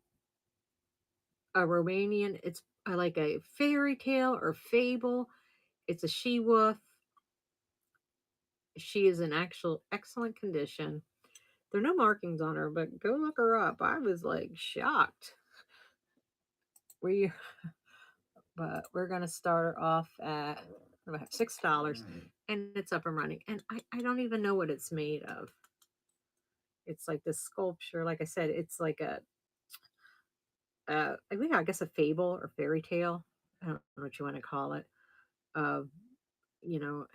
Speaker 1: a Romanian, it's like a fairy tale or fable. It's a she wolf. She is in actual excellent condition. There are no markings on her, but go look her up. I was like shocked. We, but we're gonna start her off at $6, and it's up and running. And I don't even know what it's made of. It's like this sculpture. Like I said, it's like I guess a fable or fairy tale. I don't know what you want to call it. Of you know,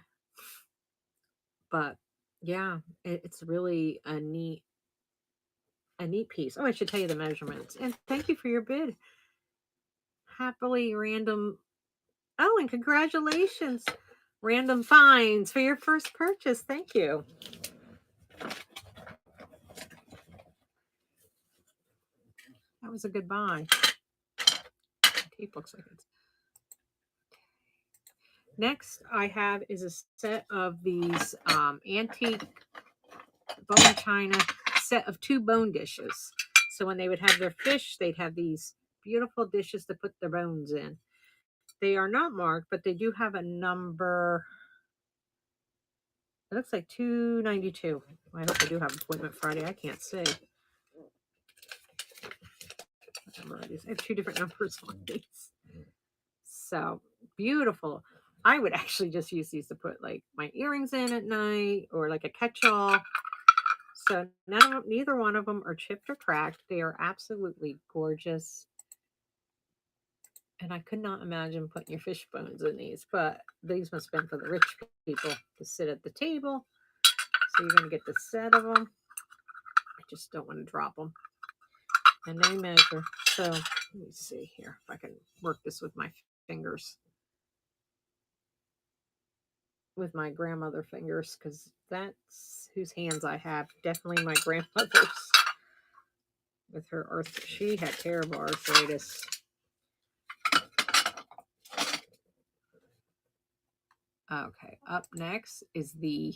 Speaker 1: but yeah, it's really a neat piece. Oh, I should tell you the measurements. And thank you for your bid. Happily random. Oh, and congratulations, Random Finds, for your first purchase. Thank you. That was a good buy. The tape looks like it's. Next, I have is a set of these antique bone china set of 2 bone dishes. So when they would have their fish, they'd have these beautiful dishes to put their bones in. They are not marked, but they do have a number. It looks like 292. I hope I do have appointment Friday. I can't see. I have 2 different numbers on these. So beautiful. I would actually just use these to put like my earrings in at night or like a catch-all. So neither one of them are chipped or cracked. They are absolutely gorgeous. And I could not imagine putting your fish bones in these, but these must have been for the rich people to sit at the table. So you're going to get the set of them. I just don't want to drop them. And they measure. So let me see here if I can work this with my fingers. With my grandmother fingers, because that's whose hands I have. Definitely my grandmother's. With her she had terrible arthritis. Okay, up next is the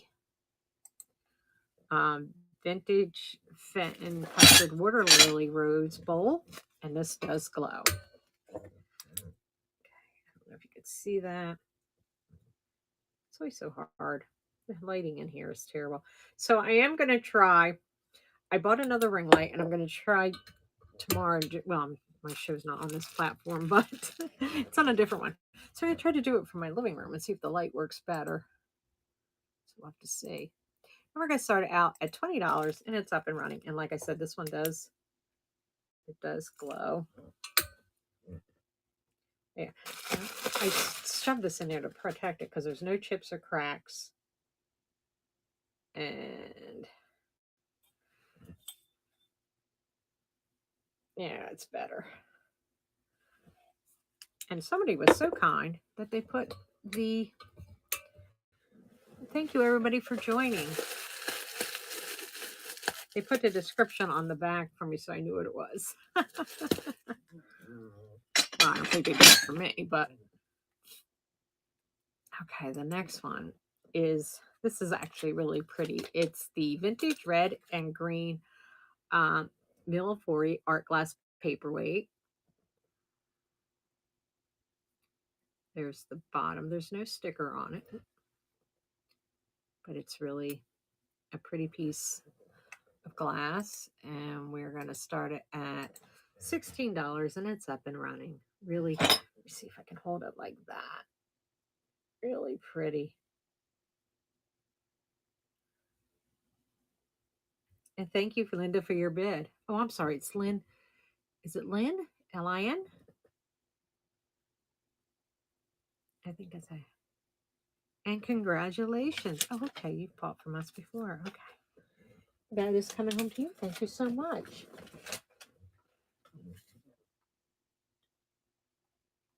Speaker 1: vintage Fenton custard water lily rose bowl, and this does glow. Okay, I don't know if you could see that. It's always so hard. The lighting in here is terrible. So I am going to try. I bought another ring light, and I'm going to try tomorrow. Well, my show's not on this platform, but it's on a different one. So I'm going to try to do it from my living room and see if the light works better. So we'll have to see. And we're going to start it out at $20, and it's up and running. And like I said, this one does glow. Yeah, I shoved this in there to protect it because there's no chips or cracks. And yeah, it's better. And somebody was so kind that they put the thank you everybody for joining. They put the description on the back for me so I knew what it was. Well, I don't think they did it for me, but okay, the next one is this is actually really pretty. It's the vintage red and green Millefiori art glass paperweight. There's the bottom. There's no sticker on it, but it's really a pretty piece of glass. And we're going to start it at $16, and it's up and running. Really, let me see if I can hold it like that. Really pretty. And thank you, Linda, for your bid. Oh, I'm sorry. It's Lynn. Is it Lynn? Lin? I think that's a. And congratulations. Oh, okay. You've bought from us before. Okay. That is coming home to you. Thank you so much.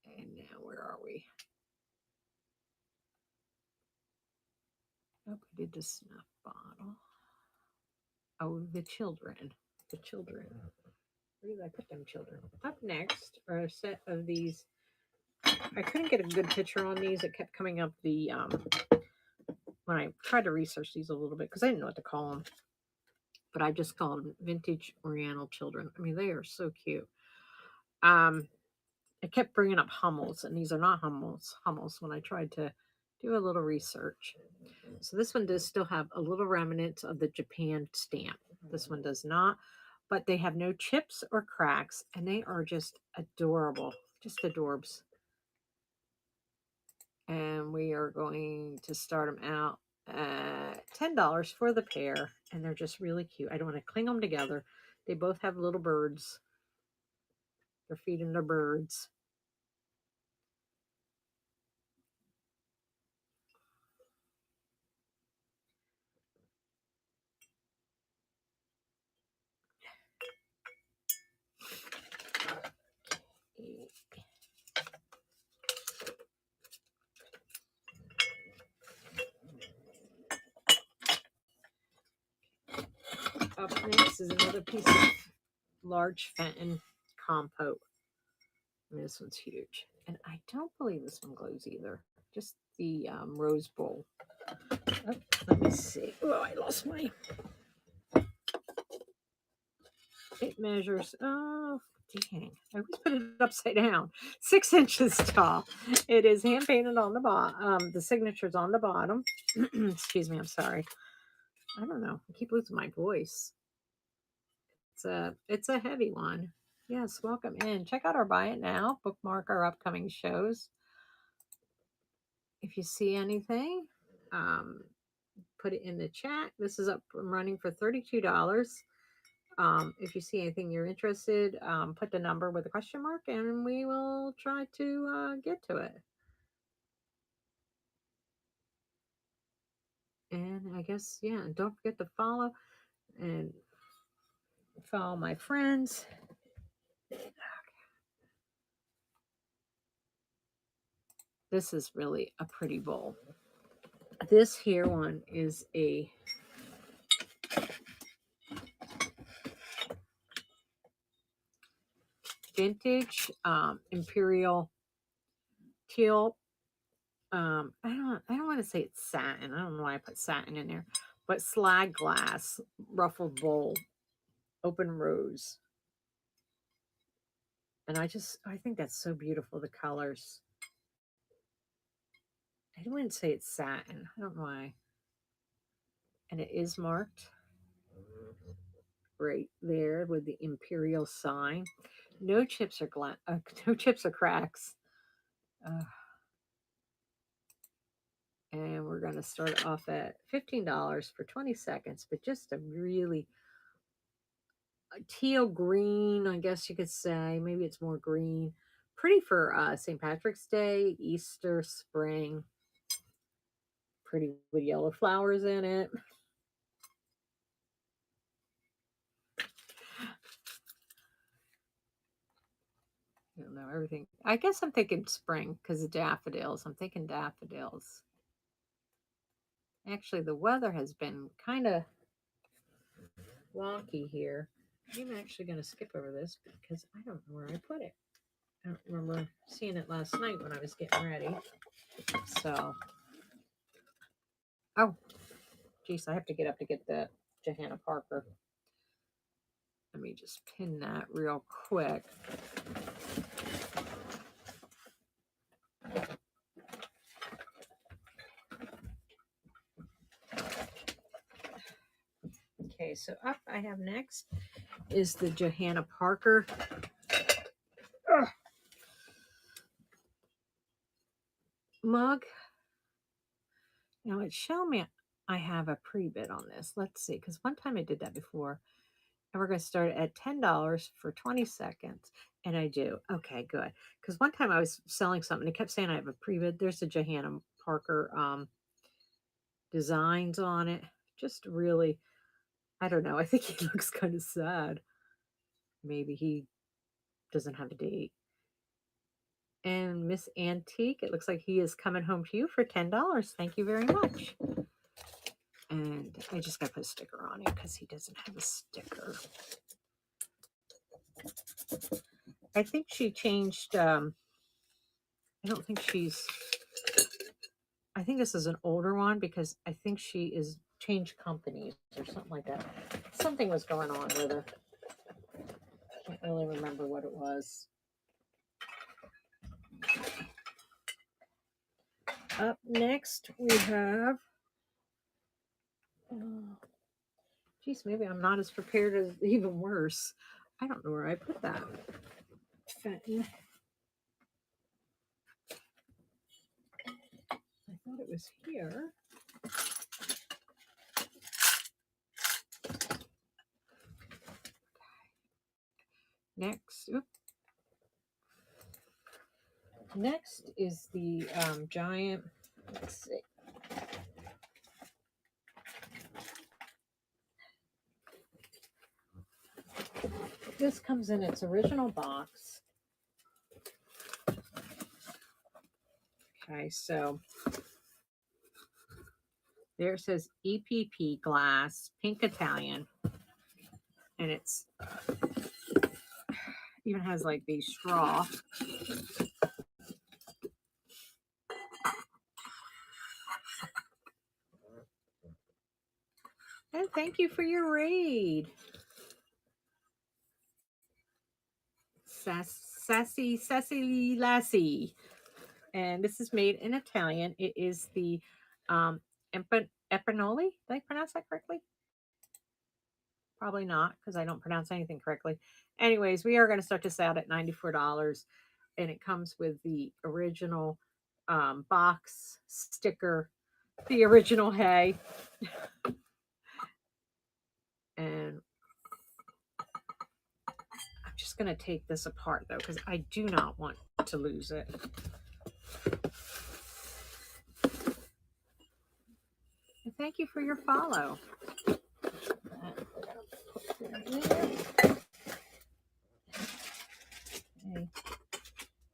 Speaker 1: And now, where are we? Oh, I did the snuff bottle. Oh, the children. The children. Where did I put them children? Up next are a set of these. I couldn't get a good picture on these. It kept coming up the when I tried to research these a little bit, because I didn't know what to call them, but I just called them vintage Oriental children. I mean, they are so cute. Um, I kept bringing up Hummels, and these are not Hummels when I tried to do a little research. So this one does still have a little remnants of the Japan stamp. This one does not, but they have no chips or cracks, and they are just adorable, just adorbs. And we are going to start them out at $10 for the pair, and they're just really cute. I don't want to cling them together. They both have little birds. They're feeding their birds. Up next is another piece of large Fenton compote. I mean, this one's huge. And I don't believe this one glows either. Just the rose bowl. Oh, let me see. Oh, I lost my. It measures. Oh, dang. I always put it upside down. 6 inches tall. It is hand painted on the bottom. The signature's on the bottom. Excuse me. I'm sorry. I don't know. I keep losing my voice. It's a heavy one. Yes, welcome in. Check out our buy it now. Bookmark our upcoming shows. If you see anything, put it in the chat. This is up and running for $32. If you see anything you're interested, put the number with a question mark, and we will try to get to it. And I guess, yeah, and don't forget to follow my friends. This is really a pretty bowl. This here one is a vintage imperial teal. I don't want to say it's satin. I don't know why I put satin in there, but slag glass ruffled bowl, open rose. And I think that's so beautiful, the colors. I wouldn't say it's satin. I don't know why. And it is marked right there with the imperial sign. No chips or no chips or cracks. And we're going to start off at $15 for 20 seconds, but just a really teal green, I guess you could say. Maybe it's more green. Pretty for St. Patrick's Day, Easter, spring. Pretty with yellow flowers in it. I don't know everything. I guess I'm thinking spring because of daffodils. I'm thinking daffodils. Actually, the weather has been kind of wonky here. I'm actually going to skip over this because I don't know where I put it. I don't remember seeing it last night when I was getting ready. So, oh, geez, I have to get up to get the Johanna Parker. Let me just pin that real quick. Okay, so up I have next is the Johanna Parker. Mug. Now it's showing me I have a pre-bid on this. Let's see, because one time I did that before. And we're going to start at $10 for 20 seconds. And I do. Okay, good. Because one time I was selling something, it kept saying I have a pre-bid. There's the Johanna Parker designs on it. Just really, I don't know. I think he looks kind of sad. Maybe he doesn't have a date. And Miss Antique, it looks like he is coming home to you for $10. Thank you very much. And I just got to put a sticker on it because he doesn't have a sticker. I think she changed. I think this is an older one because I think she is changed companies or something like that. Something was going on with her. I can't really remember what it was. Up next, we have. Geez, maybe I'm not as prepared as even worse. I don't know where I put that. Fenton. I thought it was here. Next. Next is the giant. Let's see. This comes in its original box. Okay, so there it says EPP glass, pink Italian, and it's even has like the straw. And thank you for your raid. Sassy Lassie. And this is made in Italian. It is the Empinoli. Did I pronounce that correctly? Probably not, because I don't pronounce anything correctly. Anyways, we are going to start this out at $94. And it comes with the original box sticker, the original hay. And I'm just going to take this apart, though, because I do not want to lose it. And thank you for your follow. Okay.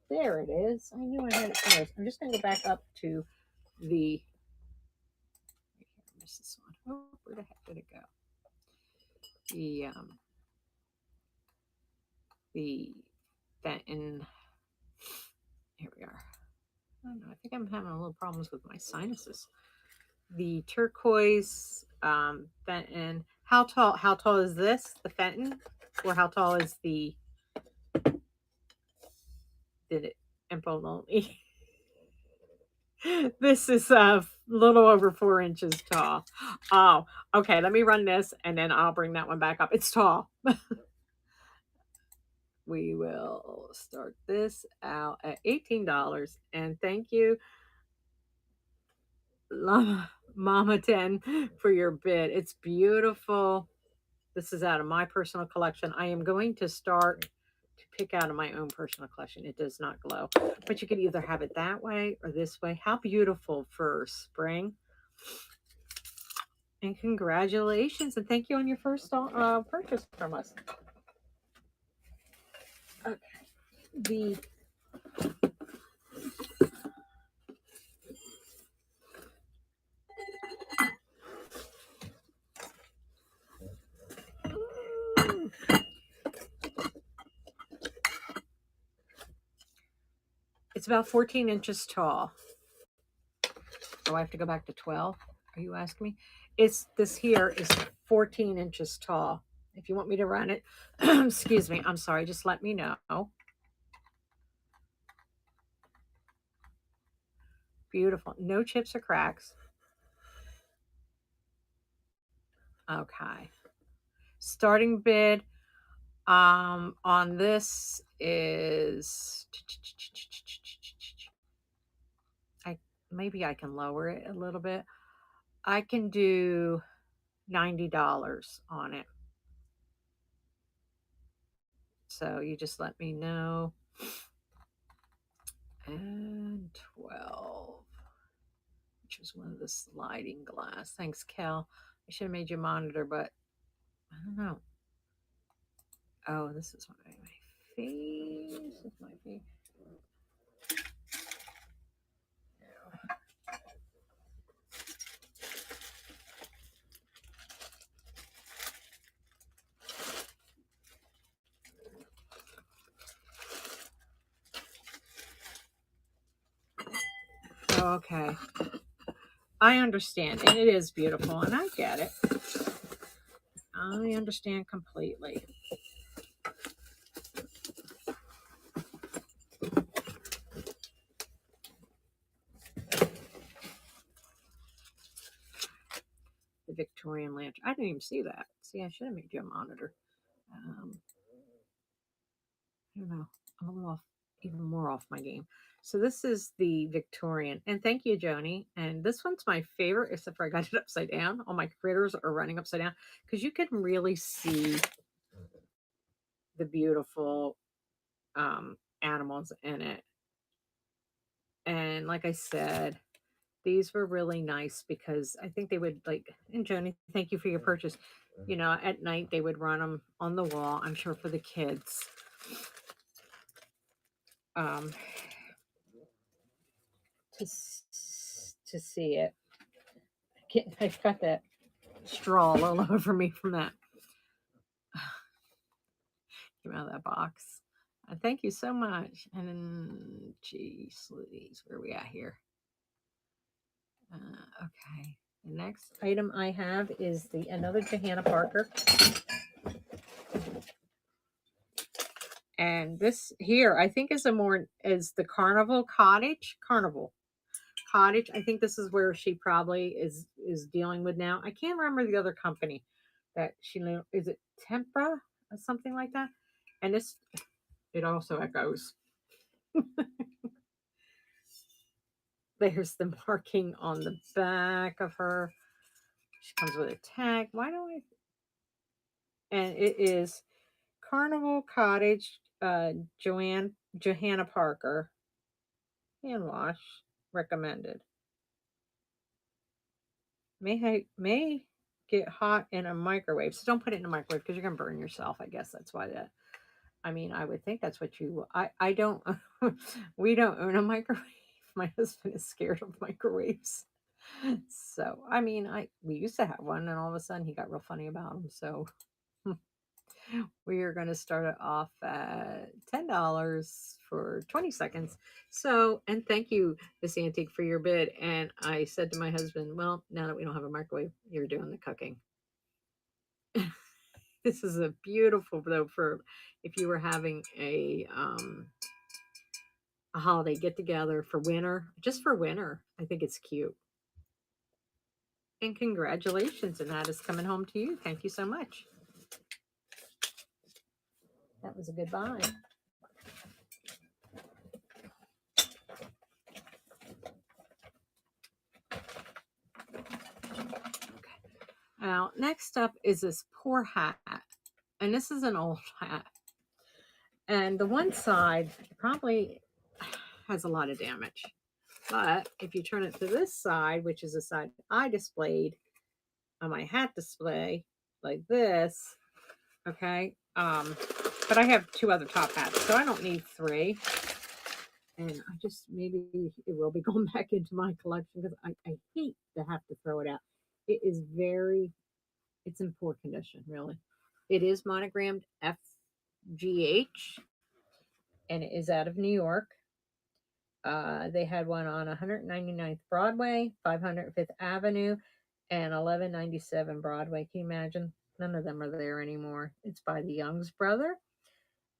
Speaker 1: There it is. I knew I had it first. I'm just going to go back up to the. Right here, I missed this one. Oh, where the heck did it go? The Fenton. Here we are. I don't know. I think I'm having a little problems with my sinuses. The turquoise Fenton. How tall is this? The Fenton, or how tall is the? Did it Empoloni? This is a little over 4 inches tall. Oh, okay. Let me run this and then I'll bring that one back up. It's tall. We will start this out at $18. And thank you, Mama 10, for your bid. It's beautiful. This is out of my personal collection. I am going to start to pick out of my own personal collection. It does not glow, but you could either have it that way or this way. How beautiful for spring. And congratulations, and thank you on your first purchase from us. Okay. It's about 14 inches tall. Oh, I have to go back to 12. Are you asking me? This here is 14 inches tall. If you want me to run it, excuse me, I'm sorry, just let me know. Beautiful. No chips or cracks. Okay. Starting bid on this is maybe I can lower it a little bit. I can do $90 on it. So you just let me know. And 12, which is one of the sliding glass. Thanks, Cal. I should have made you monitor, but I don't know. Oh, this is one of my face. This might be. Oh, okay. I understand, and it is beautiful, and I get it. I understand completely. The Victorian lantern. I didn't even see that. See, I should have made you a monitor. Um, I don't know. I'm a little off, even more off my game. So this is the Victorian, and thank you, Joni. And this one's my favorite, except for I got it upside down. All my critters are running upside down because you can really see the beautiful animals in it. And like I said, these were really nice because I think they would like. And Joni, thank you for your purchase. You know, at night they would run them on the wall. I'm sure for the kids. Um, to see it. I've got that straw all over me from that. Came out of that box. Thank you so much. And then, geez, Louise, where are we at here? Okay. The next item I have is the another Johanna Parker. And this here, I think, is the Carnival Cottage. Carnival Cottage. I think this is where she probably is dealing with now. I can't remember the other company that she is it Tempra or something like that. And it also echoes. There's the marking on the back of her. She comes with a tag. Why don't I? And it is Carnival Cottage, Johanna Parker, hand wash recommended. May get hot in a microwave, so don't put it in a microwave because you're gonna burn yourself. I guess that's why that. I mean, I would think that's what you. I don't. We don't own a microwave. My husband is scared of microwaves. So I mean, we used to have one, and all of a sudden he got real funny about them. So we are going to start it off at $10 for 20 seconds. So, and thank you, Miss Antique, for your bid. And I said to my husband, well, now that we don't have a microwave, you're doing the cooking. This is a beautiful, though, for if you were having a holiday get together for winter, just for winter. I think it's cute. And congratulations, and that is coming home to you. Thank you so much. That was a good buy. Now, next up is this poor hat. And this is an old hat. And the one side probably has a lot of damage. But if you turn it to this side, which is the side I displayed on my hat display, like this, okay. But I have two other top hats, so I don't need three. And I just maybe it will be going back into my collection because I hate to have to throw it out. It is it's in poor condition, really. It is monogrammed FGH, and it is out of New York. They had one on 199th Broadway, 505th Avenue, and 1197 Broadway. Can you imagine? None of them are there anymore. It's by the Young's brother,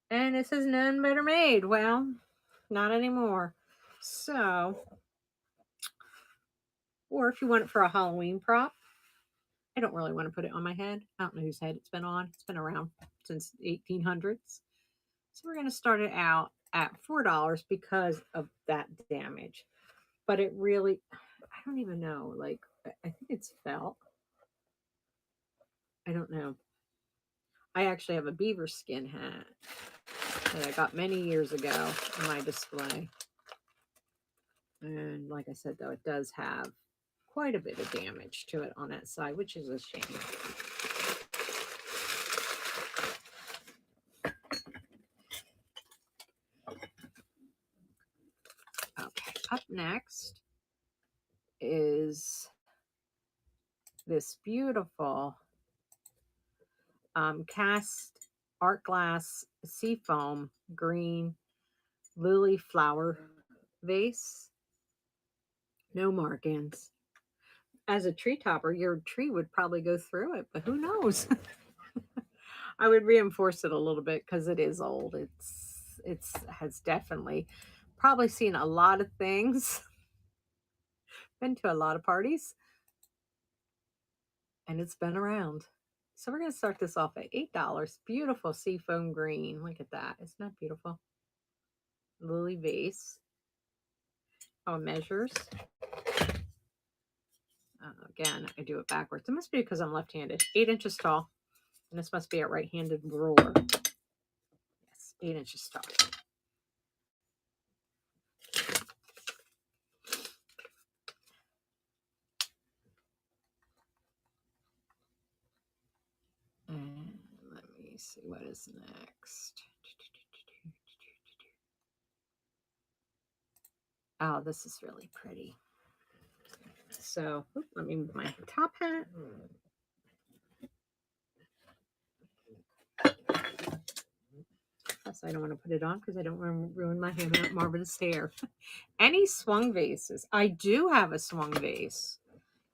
Speaker 1: and it says none better made. Well, not anymore. So, or if you want it for a Halloween prop, I don't really want to put it on my head. I don't know whose head it's been on. It's been around since 1800s. So we're going to start it out at $4 because of that damage. But it really, I don't even know. Like, I think it's felt. I don't know. I actually have a beaver skin hat that I got many years ago in my display. And like I said, though, it does have quite a bit of damage to it on that side, which is a shame. Okay, up next is this beautiful cast art glass seafoam green lily flower vase. No markings. as a tree topper, your tree would probably go through it, but who knows? I would reinforce it a little bit because it is old. It's has definitely probably seen a lot of things, been to a lot of parties, and it's been around. So we're gonna start this off at $8. Beautiful seafoam green. Look at that. Isn't that beautiful? Lily vase. Oh, it measures. Again, I do it backwards. It must be because I'm left-handed. 8 inches tall. And this must be a right-handed ruler. Yes, 8 inches tall. And let me see what is next. Oh, this is really pretty. So let me move my top hat. Plus, I don't want to put it on because I don't want to ruin my marvelous hair. Any swung vases? I do have a swung vase.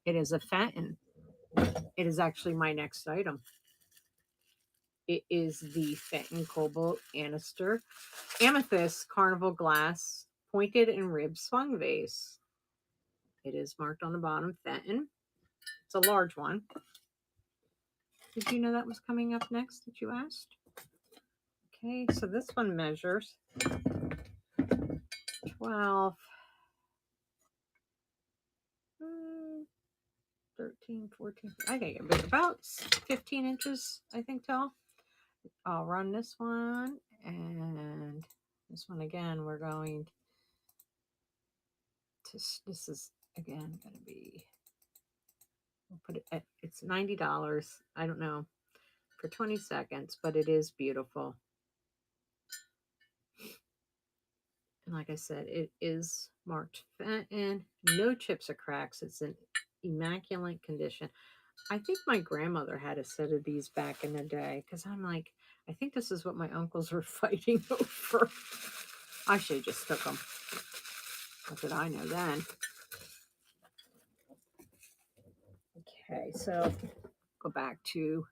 Speaker 1: It is a Fenton. It is actually my next item. It is the Fenton Cobalt Amethyst Carnival Glass Pointed and Ribbed Swung Vase. It is marked on the bottom Fenton. It's a large one. Did you know that was coming up next that you asked? Okay, so this one measures 12, 13, 14. I think it was about 15 inches, I think, tall. I'll run this one and this one again. We're going to, this is again going to be, we'll put it at, it's $90. I don't know, for 20 seconds, but it is beautiful. And like I said, it is marked Fenton, no chips or cracks. It's in immaculate condition. I think my grandmother had a set of these back in the day because I'm like, I think this is what my uncles were fighting over. I should have just took them. What did I know then? Okay, so go back to,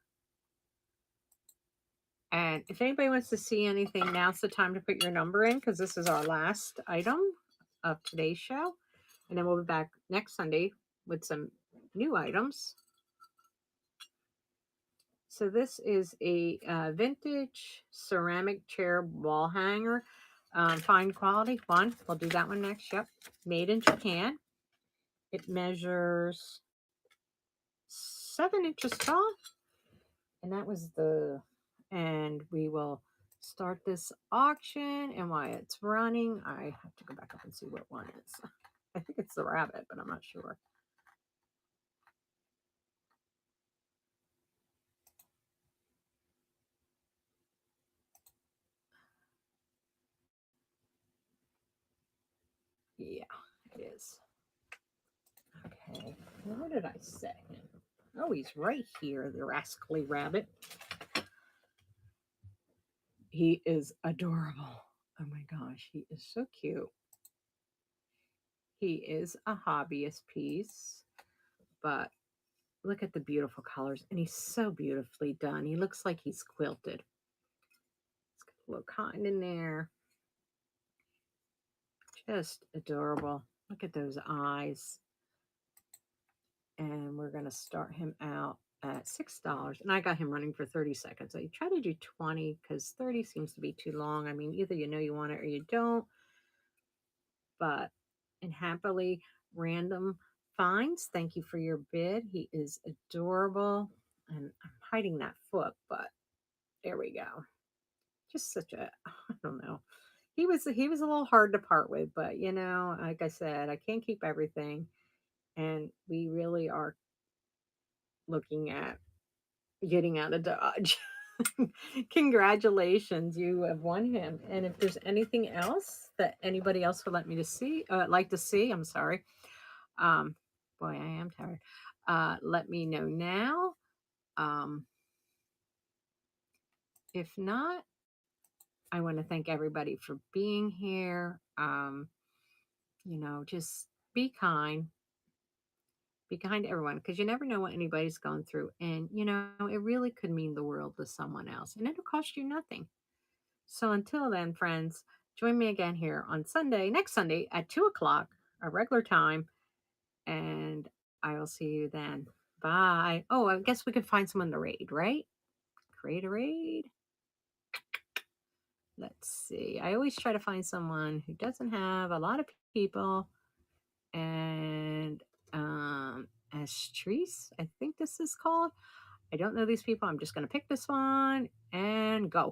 Speaker 1: and if anybody wants to see anything, now's the time to put your number in because this is our last item of today's show. And then we'll be back next Sunday with some new items. So this is a vintage ceramic chair wall hanger. Fine quality one. We'll do that one next. Yep. Made in Japan. It measures 7 inches tall. And that was and we will start this auction. And while it's running, I have to go back up and see what one is. I think it's the rabbit, but I'm not sure. Yeah, it is. Okay, what did I say? Oh, he's right here, the rascally rabbit. He is adorable. Oh my gosh, he is so cute. He is a hobbyist piece, but look at the beautiful colors, and he's so beautifully done. He looks like he's quilted. It's got a little cotton in there. Just adorable. Look at those eyes. And we're going to start him out at $6. And I got him running for 30 seconds. I try to do 20 because 30 seems to be too long. I mean, either you know you want it or you don't. But, and happily random finds. Thank you for your bid. He is adorable. And I'm hiding that foot, but there we go. Just such a, I don't know. He was a little hard to part with, but you know, like I said, I can't keep everything. And we really are looking at getting out of Dodge. Congratulations, you have won him. And if there's anything else that anybody else would like to see, I'm sorry. Um, boy, I am tired. Let me know now. Um, if not, I want to thank everybody for being here. You know, just be kind, Be kind to everyone because you never know what anybody's going through. And, it really could mean the world to someone else and it'll cost you nothing. So until then, friends, join me again here on Sunday, next Sunday at 2 o'clock, our regular time. And I will see you then. Bye. Oh, I guess we could find someone to raid, right? Create a raid. Let's see. I always try to find someone who doesn't have a lot of people. And Astrice, I think this is called. I don't know these people. I'm just going to pick this one and go.